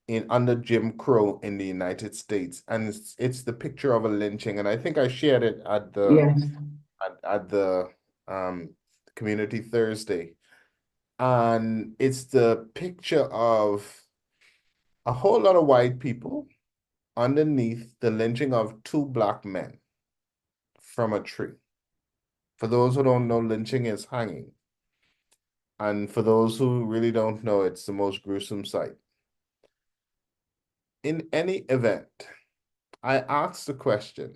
in under Jim Crow in the United States, and it's the picture of a lynching. And I think I shared it at the Yes. at the Community Thursday. And it's the picture of a whole lot of white people underneath the lynching of two black men from a tree. For those who don't know, lynching is hanging. And for those who really don't know, it's the most gruesome sight. In any event, I asked the question,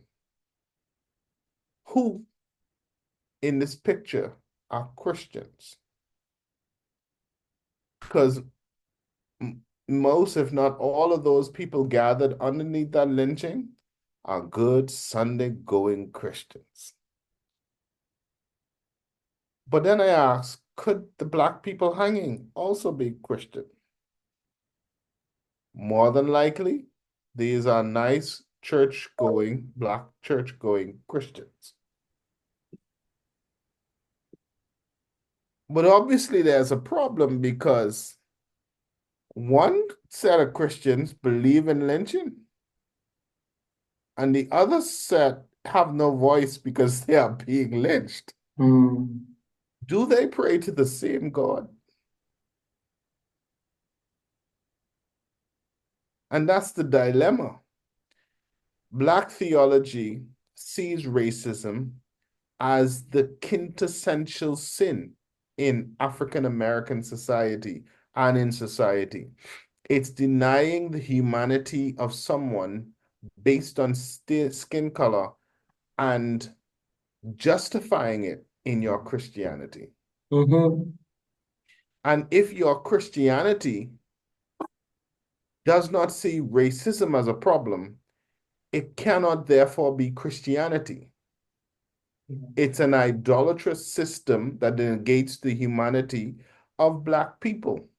who in this picture are Christians? Because most, if not all of those people gathered underneath that lynching are good Sunday-going Christians. But then I asked, could the black people hanging also be Christian? More than likely, these are nice church-going, black church-going Christians. But obviously there's a problem because one set of Christians believe in lynching, and the other set have no voice because they are being lynched. Do they pray to the same God? And that's the dilemma. Black theology sees racism as the quintessential sin in African American society and in society. It's denying the humanity of someone based on skin color and justifying it in your Christianity. And if your Christianity does not see racism as a problem, it cannot therefore be Christianity. It's an idolatrous system that negates the humanity of Black people,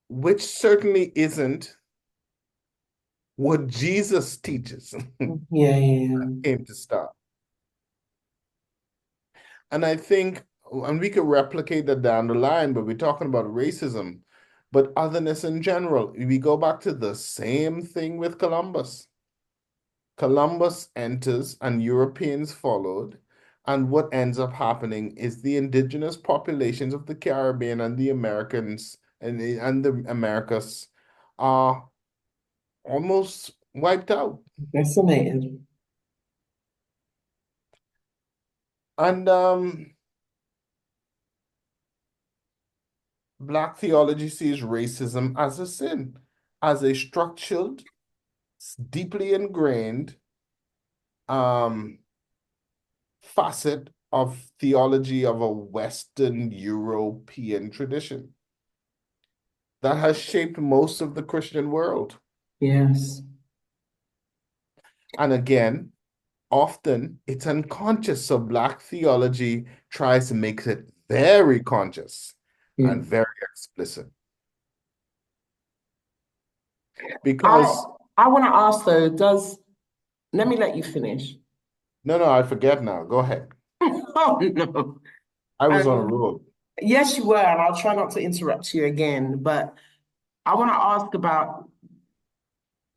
which certainly isn't what Jesus teaches. Came to start. And I think, and we could replicate that down the line, but we're talking about racism, but otherness in general. We go back to the same thing with Columbus. Columbus enters and Europeans followed. And what ends up happening is the indigenous populations of the Caribbean and the Americans and the Americas are almost wiped out. Decimated. And Black theology sees racism as a sin, as a structured, deeply ingrained facet of theology of a Western European tradition that has shaped most of the Christian world. Yes. And again, often it's unconscious. So Black theology tries to make it very conscious and very explicit. Because I want to ask though, let me let you finish. no, I forget now. Go ahead. Oh no. I was on a roll. Yes, you were, and I'll try not to interrupt you again, but I want to ask about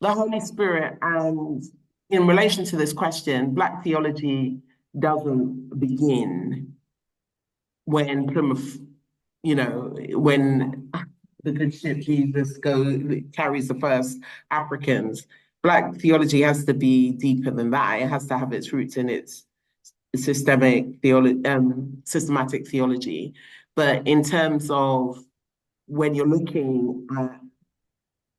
the Holy Spirit, and in relation to this question, Black theology doesn't begin when Plymouth, when the good ship Jesus carries the first Africans. Black theology has to be deeper than that. It has to have its roots in its systematic theology. But in terms of when you're looking at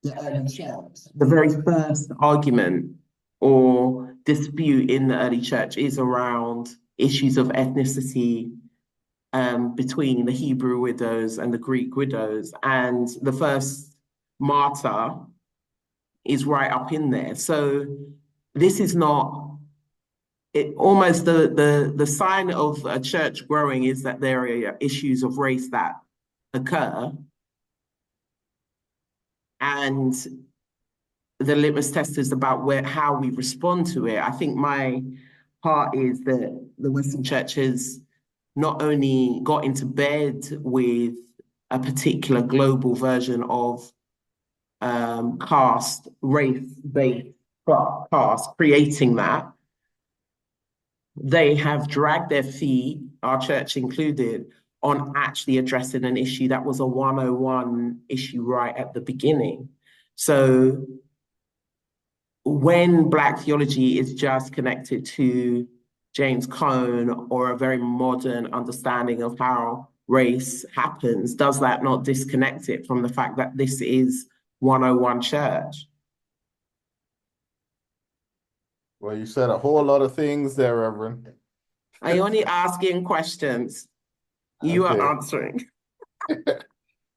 the early church, the very first argument or dispute in the early church is around issues of ethnicity between the Hebrew widows and the Greek widows. And the first martyr is right up in there. So this is not almost the sign of a church growing is that there are issues of race that occur. And the litmus test is about how we respond to it. I think my part is that the Western Church has not only got into bed with a particular global version of caste, race-based caste, creating that, they have dragged their feet, our church included, on actually addressing an issue that was a 101 issue right at the beginning. So when Black theology is just connected to James Cone or a very modern understanding of how race happens, does that not disconnect it from the fact that this is 101 church? Well, you said a whole lot of things there, Reverend. I only asking questions. You are Okay. answering.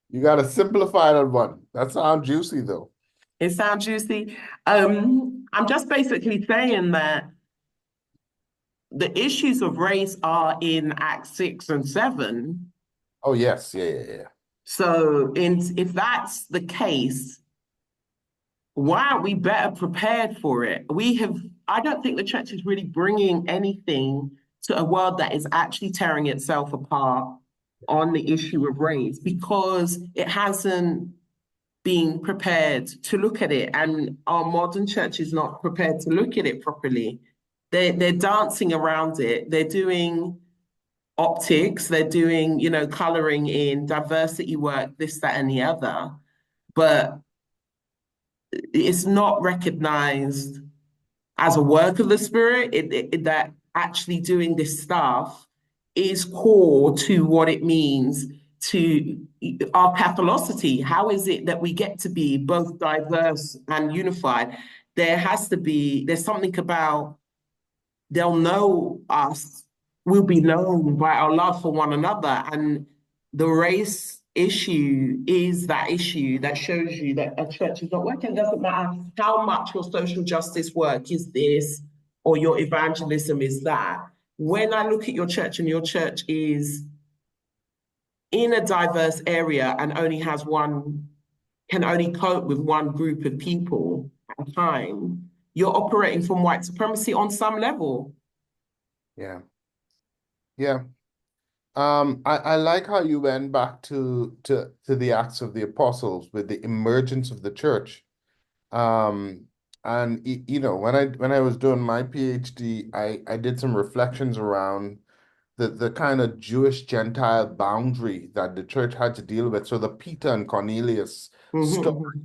You got to simplify that one. That sounds juicy, though. It sounds juicy. I'm just basically saying that the issues of race are in Acts 6 and 7. Oh, yes. Yeah. So if that's the case, why aren't we better prepared for it? I don't think the church is really bringing anything to a world that is actually tearing itself apart on the issue of race because it hasn't been prepared to look at it. And our modern church is not prepared to look at it properly. They're dancing around it. They're doing optics, they're doing, coloring in, diversity work, this, that, and the other. But it's not recognized as a work of the spirit, that actually doing this stuff is core to what it means to our Catholicity. How is it that we get to be both diverse and unified? There's something about they'll know us, we'll be known by our love for one another. And the race issue is that issue that shows you that a church is not working. It doesn't matter how much your social justice work is this or your evangelism is that. When I look at your church and your church is in a diverse area and can only cope with one group of people at a time, you're operating from white supremacy on some level. Yeah. Yeah. I like how you went back to the Acts of the Apostles with the emergence of the church. And when I was doing my PhD, I did some reflections around the kind of Jewish Gentile boundary that the church had to deal with. So the Peter and Cornelius story.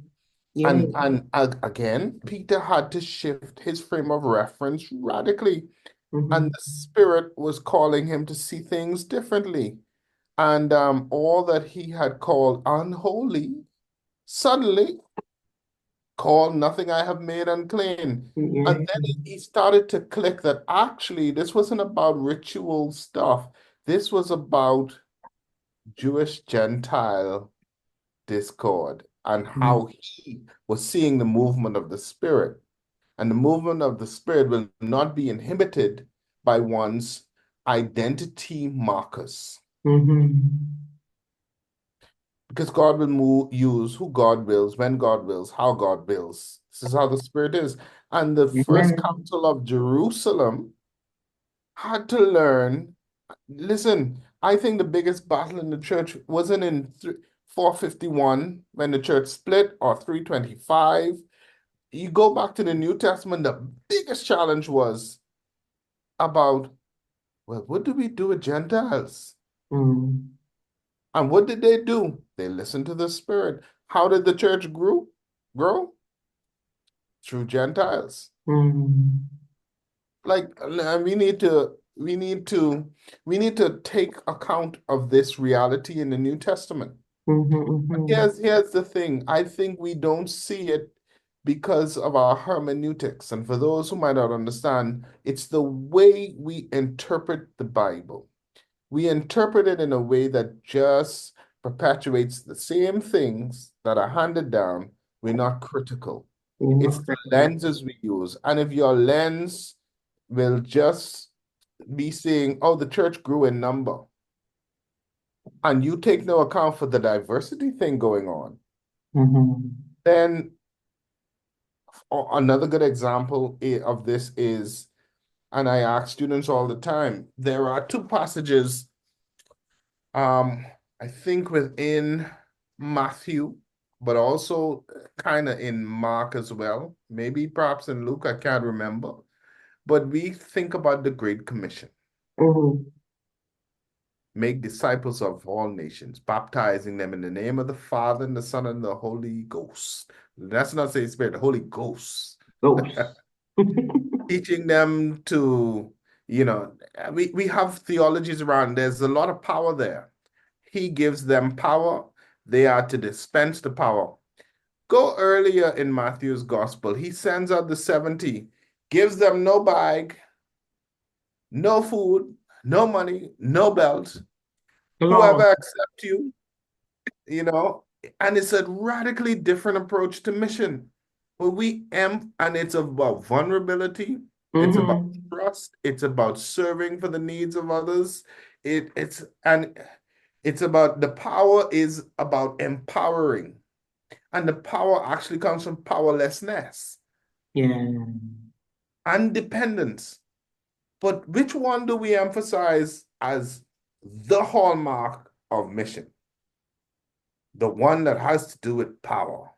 Yeah. And again, Peter had to shift his frame of reference radically, and the Spirit was calling him to see things differently. And all that he had called unholy, suddenly called nothing I have made unclean. And Yeah. then he started to click that actually this wasn't about ritual stuff. This was about Jewish Gentile discord and how he was seeing the movement of the Spirit. And the movement of the Spirit will not be inhibited by one's identity markers. Because God will use who God wills, when God wills, how God wills. This is how the Spirit is. And the first council of Jerusalem had to learn. Listen, I think the biggest battle in the church wasn't in 451 when the church split or 325. You go back to the New Testament, the biggest challenge was about, well, what do we do with Gentiles? And what did they do? They listened to the Spirit. How did the church grow? Through Gentiles. Like we need to take account of this reality in the New Testament. Here's the thing. I think we don't see it because of our hermeneutics. And for those who might not understand, it's the way we interpret the Bible. We interpret it in a way that just perpetuates the same things that are handed down. We're not critical. It's the lenses we use. And if your lens will just be saying, oh, the church grew in number, and you take no account for the diversity thing going on, then another good example of this is, and I ask students all the time, there are two passages, I think within Matthew, but also kind of in Mark as well, maybe perhaps in Luke, I can't remember. But we think about the Great Commission. make disciples of all nations, baptizing them in the name of the Father and the Son and the Holy Ghost. That's not say Spirit, the Holy Ghost. Ghost. Teaching them to, we have theologies around, there's a lot of power there. He gives them power, they are to dispense the power. Go earlier in Matthew's gospel, he sends out the 70, gives them no bag, no food, no money, no belt. Lord. Whoever accepts you, and it's a radically different approach to mission. But and it's about vulnerability, it's about Mm-hmm. trust, it's about serving for the needs of others. It's about the power is about empowering. And the power actually comes from powerlessness Yeah. and dependence. But which one do we emphasize as the hallmark of mission? The one that has to do with power.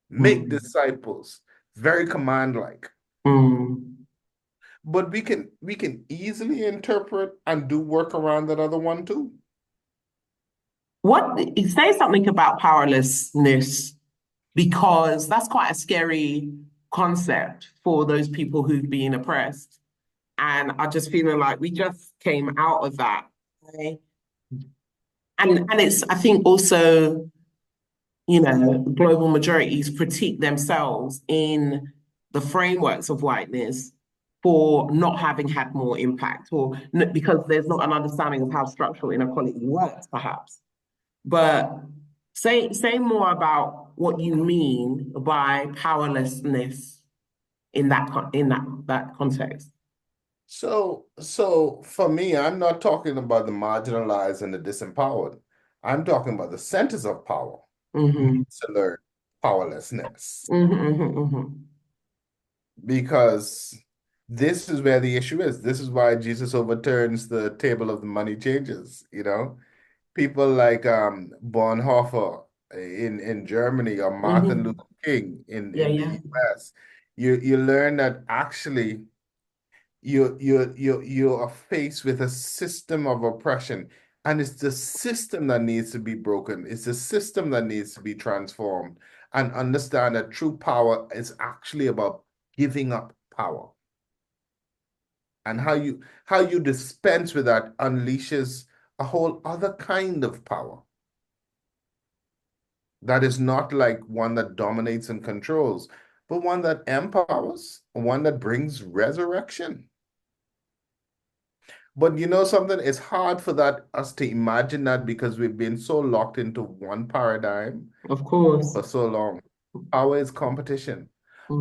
Make Mm. disciples, very command-like. Mm. But we can easily interpret and do work around that other one too. What say something about powerlessness because that's quite a scary concept for those people who've been oppressed. And I just feeling like we just came out of that. Okay? And it's I think also, global majorities critique themselves in the frameworks of whiteness for not having had more impact or because there's not an understanding of how structural inequality works, perhaps. But say more about what you mean by powerlessness in that context. So for me, I'm not talking about the marginalized and the disempowered. I'm talking about the centers of power Mm-hmm. needs to learn powerlessness Mm-hmm, mm-hmm, mm-hmm. because this is where the issue is. This is why Jesus overturns the table of the money changers. People like Bonhoeffer in Germany or Martin Mm-hmm. Luther King Yeah, in the yeah. US. You learn that actually you are faced with a system of oppression, and it's the system that needs to be broken. It's the system that needs to be transformed, and understand that true power is actually about giving up power, and how you dispense with that unleashes a whole other kind of power that is not like one that dominates and controls, but one that empowers, one that brings resurrection. But you know something? It's hard for us to imagine that because we've been so locked into one paradigm Of course. for so long. Power is competition.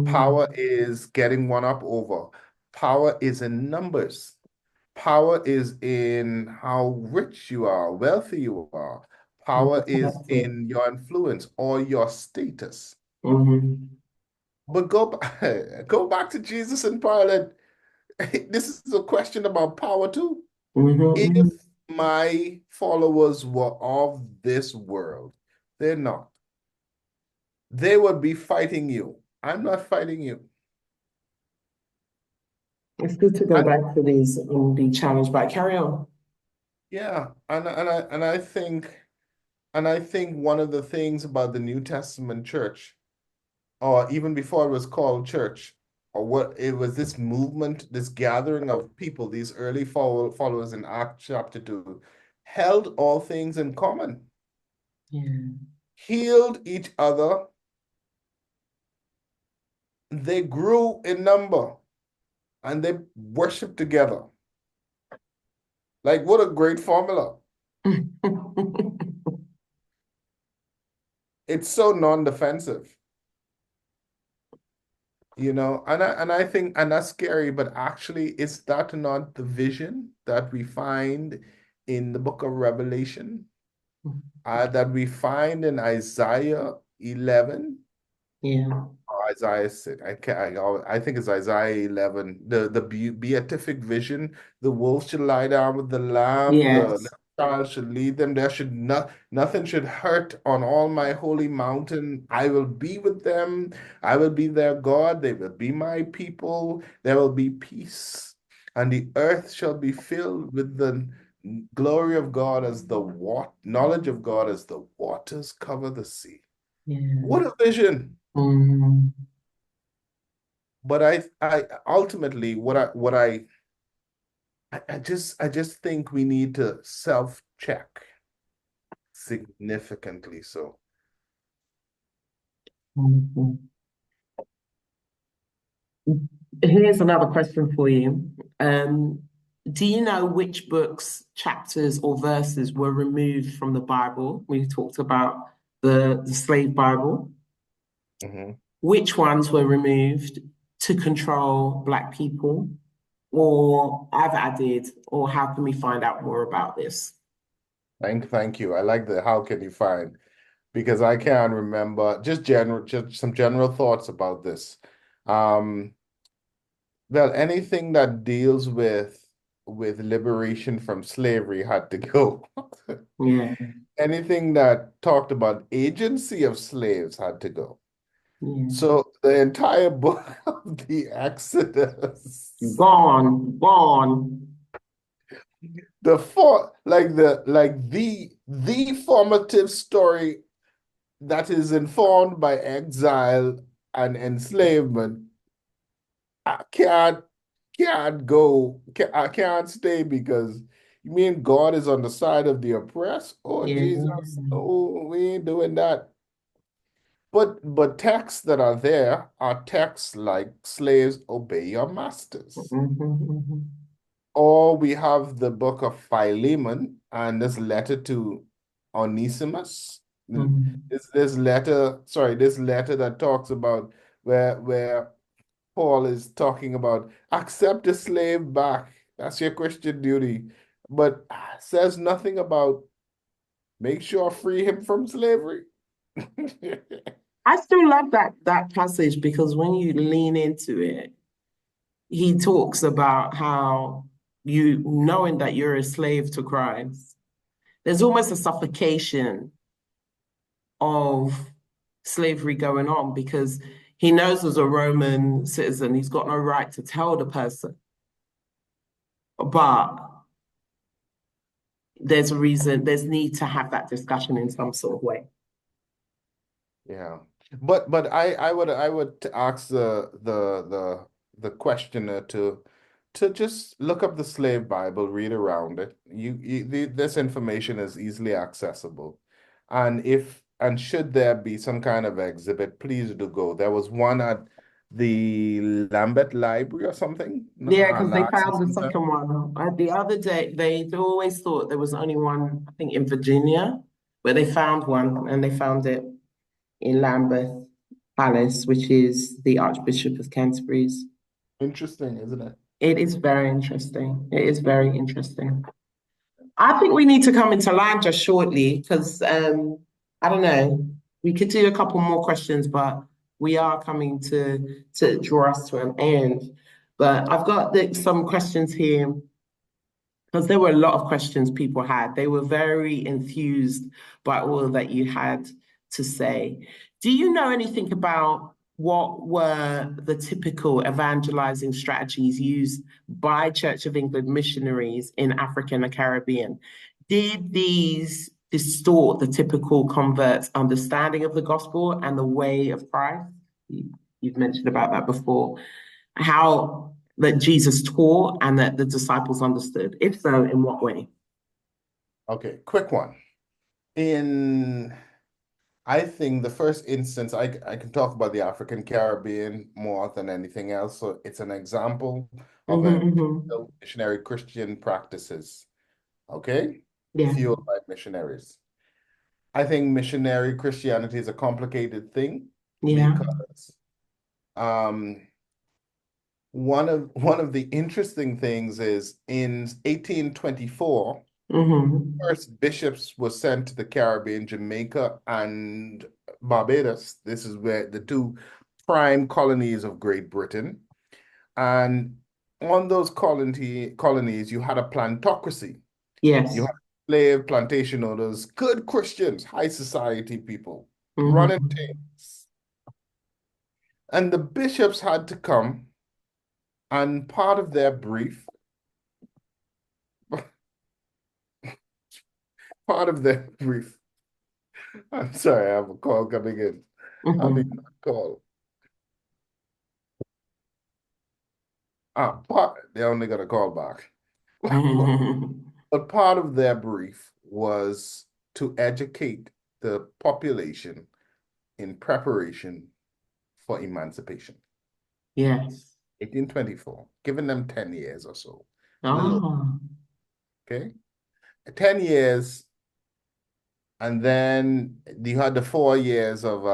Power Mm. is getting one up over. Power is in numbers. Power is in how rich you are, wealthy you are. Power is Connected. in your influence or your status. Mm-hmm. But go back to Jesus and Pilate. This is a question about power too. Mm-hmm. If Mm-hmm. my followers were of this world, they're not. They would be fighting you. I'm not fighting you. It's good to go And back to these and be challenged by carry on. yeah, and I think one of the things about the New Testament church, or even before it was called church, or what it was, this movement, this gathering of people, these early followers in Acts chapter 2, held all things in common, Yeah. healed each other, they grew in number, and they worshiped together. Like, what a great formula. It's so non-defensive, and I think, and that's scary, but actually, is that not the vision that we find in the book of Revelation, that we find in Isaiah 11? Yeah. Isaiah 6. I think it's Isaiah 11. The beatific vision. The wolf should lie down with the lamb. The little Yes. child should lead them. There should not nothing should hurt on all my holy mountain. I will be with them. I will be their God. They will be my people. There will be peace, and the earth shall be filled with the glory of God as the knowledge of God as the waters cover the sea. Yeah. What a vision. Mm. But I ultimately I just think we need to self-check significantly so. Wonderful. Here's another question for you. Do you know which books, chapters, or verses were removed from the Bible? We talked about the slave Bible. Mhm. Which ones were removed to control Black people, or I've added, or how can we find out more about this? Thank you. I like the how can you find, because I can't remember just some general thoughts about this. Um, well, anything that deals with liberation from slavery had to go. Yeah, Anything that talked about agency of slaves had to go. yeah. So the entire book of the Exodus, Gone, gone. the formative story that is informed by exile and enslavement, I can't go, I can't stay because you mean God is on the side of the oppressed? Oh Yeah. Jesus, oh we ain't doing that. But texts that are there are texts like slaves obey your masters. Mhm, mhm, Or we have the book of Philemon and this letter to Onesimus. mhm. This letter that talks about where Paul is talking about accept a slave back. That's your Christian duty. But says nothing about make sure free him from slavery. I still love that passage because when you lean into it, he talks about how you knowing that you're a slave to Christ, there's almost a suffocation of slavery going on because he knows as a Roman citizen, he's got no right to tell the person. But there's a reason, there's need to have that discussion in some sort of way. Yeah. But I would ask the questioner to just look up the slave Bible, read around it. This information is easily accessible. And should there be some kind of exhibit, please do go. There was one at the Lambeth Library or something Yeah, because they last found the season. second one. The other day, they always thought there was only one, I think, in Virginia, but they found one and they found it in Lambeth Palace, which is the Archbishop of Canterbury's. Interesting, isn't it? It is very interesting. It is very interesting. I think we need to come into line just shortly because I don't know. We could do a couple more questions, but we are coming to draw us to an end. But I've got some questions here because there were a lot of questions people had. They were very enthused by all that you had to say. Do you know anything about what were the typical evangelizing strategies used by Church of England missionaries in Africa and the Caribbean? Did these distort the typical convert's understanding of the gospel and the way of Christ? You've mentioned about that before. How that Jesus taught and that the disciples understood? If so, in what way? Okay, quick one. In I think the first instance I can talk about the African Caribbean more than anything else. So it's an example of Hmm, a hmm. missionary Christian practices, okay? Yeah, Fueled by missionaries. I think missionary Christianity is a complicated thing yeah. because um, one of the interesting things is in 1824, Hmm, first bishops were sent to the Caribbean, Jamaica and Barbados. This is where the two prime colonies of Great Britain. And on those colonies, you had a plantocracy. You yes. had slave plantation owners, good Christians, high society people, running Hmm. things. And the bishops had to come, and part of their brief part of their brief. I'm sorry, I have a call coming in. I'll be on call. They're only gonna call back. But part of their brief was to educate the population in preparation for emancipation. Yes. 1824, giving them 10 years or so. Oh, Okay. 10 years, and then you had the 4 years of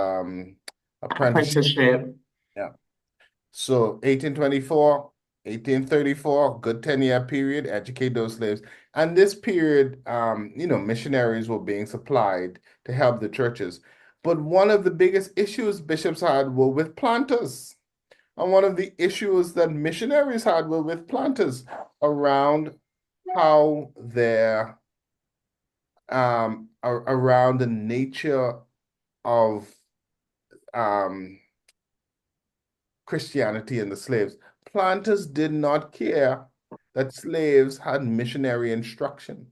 apprenticeship. apprenticeship. Yeah. So 1824, 1834, good 10-year period, educate those slaves. And this period, missionaries were being supplied to help the churches. But one of the biggest issues bishops had were with planters. And one of the issues that missionaries had were with planters around how their around the nature of Christianity and the slaves. Planters did not care that slaves had missionary instruction.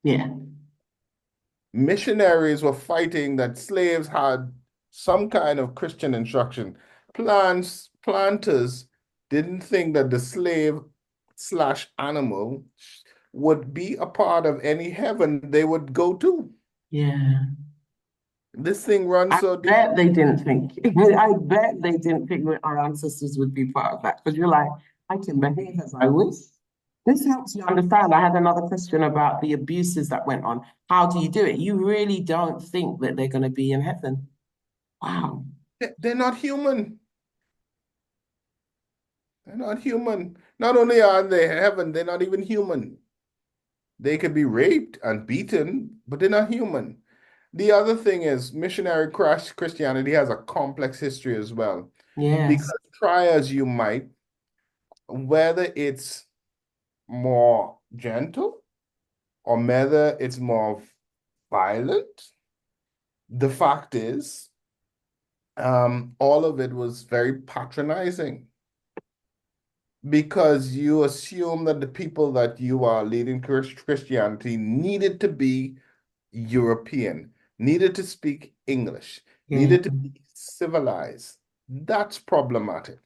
Yeah. Missionaries were fighting that slaves had some kind of Christian instruction. Planters didn't think that the slave slash animal would be a part of any heaven they would go to. Yeah. This thing runs so deep. Bet they didn't think. I bet they didn't think that our ancestors would be part of that. Because you're like, I can behave as I wish. This helps you understand. I had another question about the abuses that went on. How do you do it? You really don't think that they're going to be in heaven. Wow. They're not human. They're not human. Not only are they heaven, they're not even human. They could be raped and beaten, but they're not human. The other thing is missionary Christianity has a complex history as well. Yes. Because try as you might, whether it's more gentle or whether it's more violent, the fact is, all of it was very patronizing because you assume that the people that you are leading Christianity needed to be European, needed to speak English, needed to be civilized. That's problematic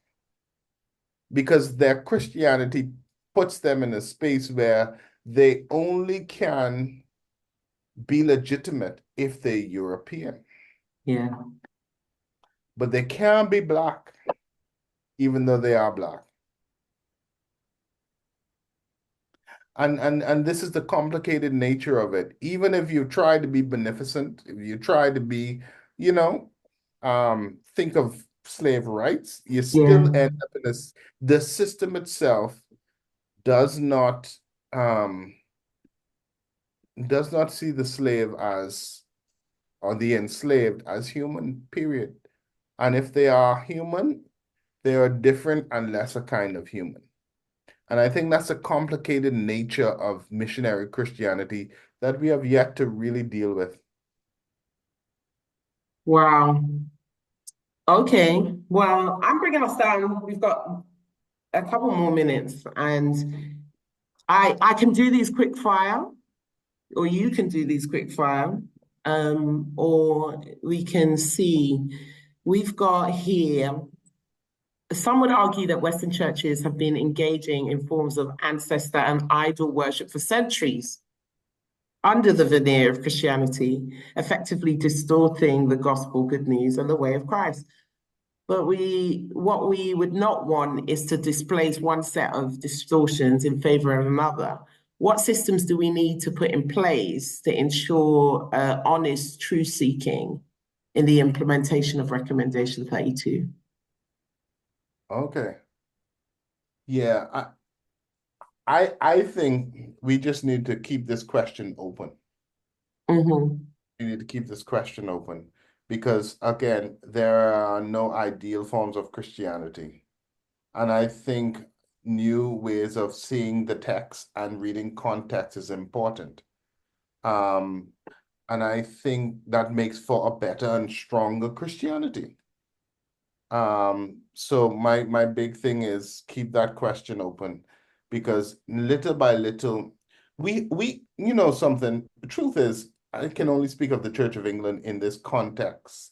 because their Christianity puts them in a space where they only can be legitimate if they're European. Yeah. But they can't be Black, even though they are Black. And this is the complicated nature of it. Even if you try to be beneficent, if you try to be, think of slave rights, you still end up in this. The system itself does not see the slave as, or the enslaved as human, period. And if they are human, they are different and lesser kind of human. And I think that's a complicated nature of missionary Christianity that we have yet to really deal with. Wow. Okay. Well, I'm bringing us down. We've got a couple more minutes, and I can do these quick fire, or you can do these quick fire, or we can see. We've got here. Some would argue that Western churches have been engaging in forms of ancestor and idol worship for centuries under the veneer of Christianity, effectively distorting the gospel good news and the way of Christ. But what we would not want is to displace one set of distortions in favor of another. What systems do we need to put in place to ensure honest truth seeking in the implementation of Recommendation 32? Okay. Yeah, I think we just need to keep this question open. Mm-hmm. We need to keep this question open because, again, there are no ideal forms of Christianity. And I think new ways of seeing the text and reading context is important. And I think that makes for a better and stronger Christianity. So my big thing is keep that question open because little by little you know something, the truth is, I can only speak of the Church of England in this context,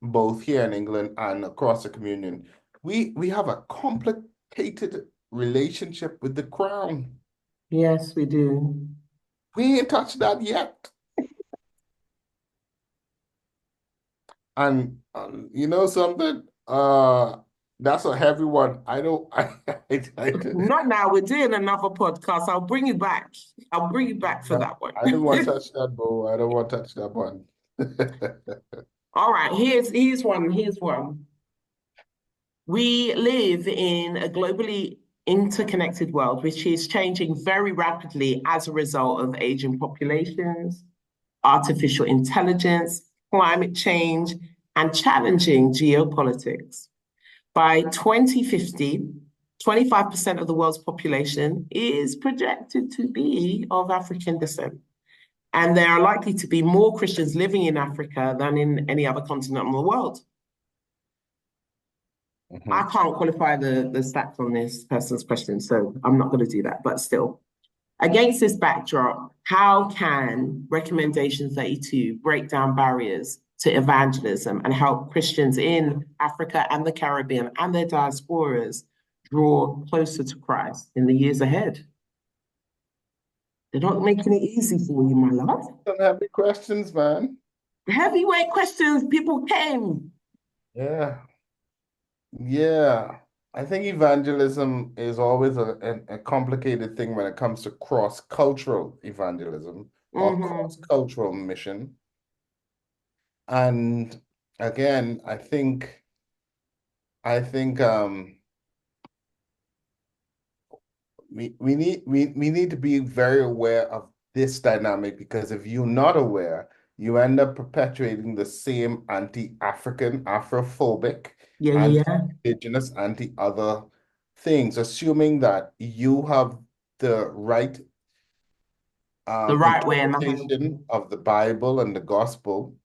both here in England and across the communion. We have a complicated relationship with the crown. Yes, we do. We ain't touched that yet. And you know something? That's a heavy one. I don't. Not now. We're doing another podcast. I'll bring you back. I'll bring you back for that one. I don't want to touch that bow. I don't want to touch that one. All right. Here's one. Here's one. We live in a globally interconnected world, which is changing very rapidly as a result of aging populations, artificial intelligence, climate change, and challenging geopolitics. By 2050, 25% of the world's population is projected to be of African descent. And there are likely to be more Christians living in Africa than in any other continent in the world. I can't qualify the stats on this person's question, so I'm not going to do that, but still. Against this backdrop, how can Recommendation 32 break down barriers to evangelism and help Christians in Africa and the Caribbean and their diasporas draw closer to Christ in the years ahead? They're not making it easy for you, my love. Some heavy questions, man. Heavyweight questions, people came. Yeah. Yeah. I think evangelism is always a complicated thing when it comes to cross-cultural evangelism or cross-cultural mission. And again, I think we need to be very aware of this dynamic, because if you're not aware, you end up perpetuating the same anti-African, Afrophobic, anti-Indigenous, anti-other things, assuming that you have the right way interpretation of the Bible and the gospel,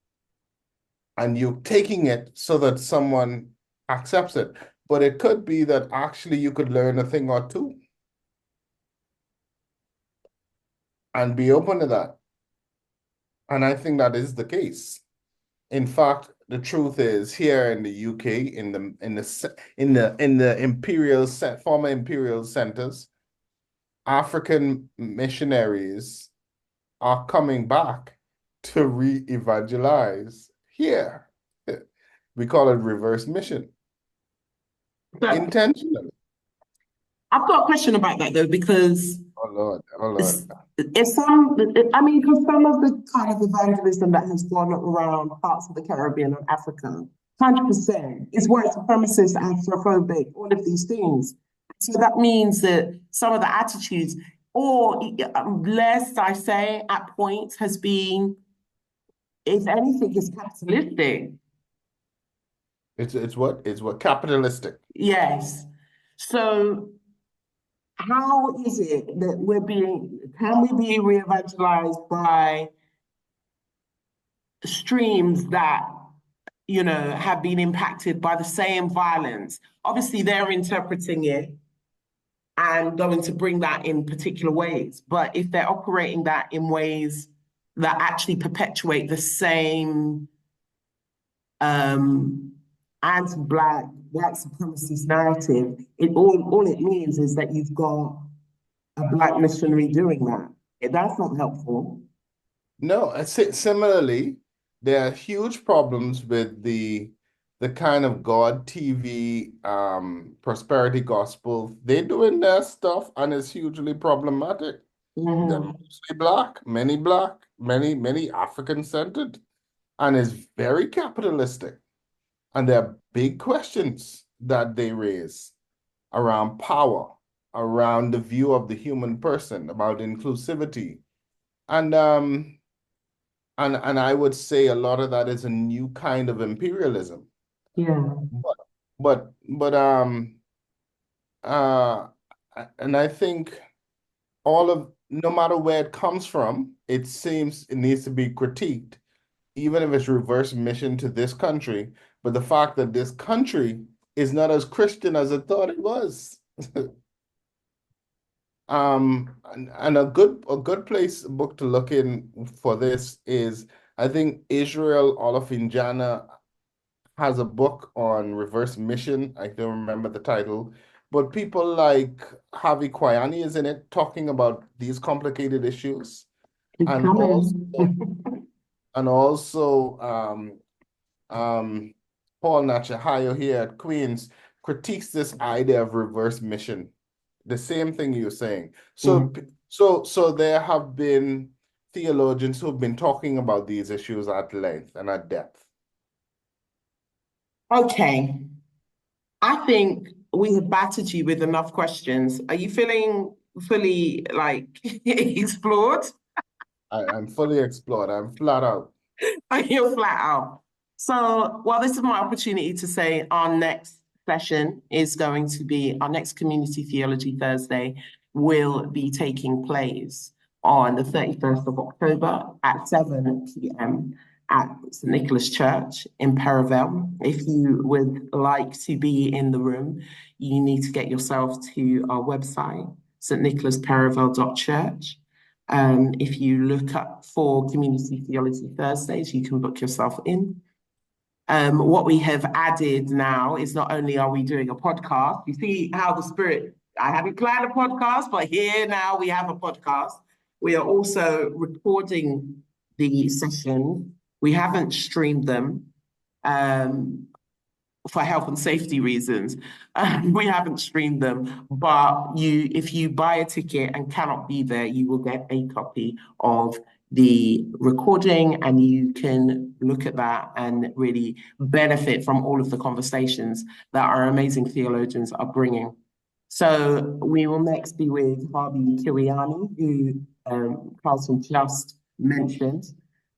and you're taking it so that someone accepts it. But it could be that actually you could learn a thing or two and be open to that. And I think that is the case. In fact, the truth is, here in the UK, in the former imperial centers, African missionaries are coming back to re-evangelize here. We call it reverse mission. Intentionally. I've got a question about that though, because Oh Lord. because some of the kind of evangelism that has gone around parts of the Caribbean and Africa, 100% is white supremacist, Afrophobic, all of these things. So that means that some of the attitudes, or less, I say, at points, has been, if anything, is capitalistic. It's what? It's what? Capitalistic. Yes. So how is it that can we be re-evangelized by streams that, have been impacted by the same violence? Obviously, they're interpreting it and going to bring that in particular ways. But if they're operating that in ways that actually perpetuate the same anti-Black, white supremacist narrative, all it means is that you've got a Black missionary doing that. That's not helpful. No, similarly, there are huge problems with the kind of God TV prosperity gospel. They're doing their stuff and it's hugely problematic. They're mostly Black, many African centered, and is very capitalistic. And there are big questions that they raise around power, around the view of the human person, about inclusivity. And I would say a lot of that is a new kind of imperialism. Yeah. But and I think no matter where it comes from, it seems it needs to be critiqued, even if it's reverse mission to this country. But the fact that this country is not as Christian as I thought it was. And a good place book to look in for this is, I think, Israel Olofinjana has a book on reverse mission. I don't remember the title, but people like Harvey Kwayani is in it talking about these complicated issues. Keep And also coming. and also Paul Nachahayo here at Queens critiques this idea of reverse mission. The same thing you're saying. So Mm. so there have been theologians who've been talking about these issues at length and at depth. Okay, I think we have battered you with enough questions. Are you feeling fully like explored? I'm fully explored. I'm flat out. You're flat out. So, well, this is my opportunity to say our next session is going to be our next Community Theology Thursday will be taking place on the 31st of October at 7 p.m. at St. Nicholas Church in Paravel. If you would like to be in the room, you need to get yourself to our website, stnicholasparavel.church. If you look up for Community Theology Thursdays, you can book yourself in. What we have added now is not only are we doing a podcast, you see how the spirit, I hadn't planned a podcast, but here now we have a podcast. We are also recording the session. We haven't streamed them. For health and safety reasons. We haven't streamed them, but if you buy a ticket and cannot be there, you will get a copy of the recording and you can look at that and really benefit from all of the conversations that our amazing theologians are bringing. So we will next be with Harvey Kiriani, who Carlton just mentioned.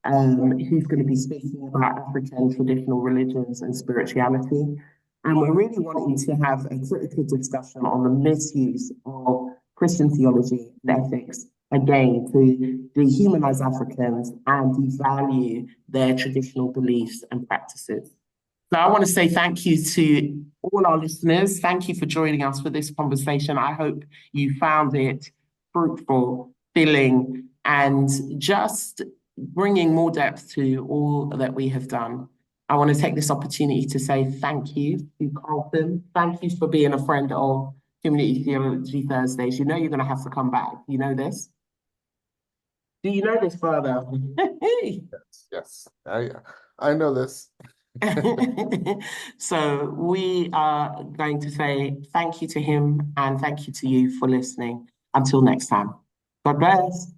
Who's going to be speaking about African traditional religions and spirituality. And we're really wanting to have a critical discussion on the misuse of Christian theology and ethics, again, to dehumanize Africans and devalue their traditional beliefs and practices. So I want to say thank you to all our listeners. Thank you for joining us for this conversation. I hope you found it fruitful, filling, and just bringing more depth to all that we have done. I want to take this opportunity to say thank you to Carlton. Thank you for being a friend of Community Theology Thursdays. You know you're going to have to come back. You know this? Do you know this, brother? Yes, I know this. So we are going to say thank you to him and thank you to you for listening. Until next time. God bless.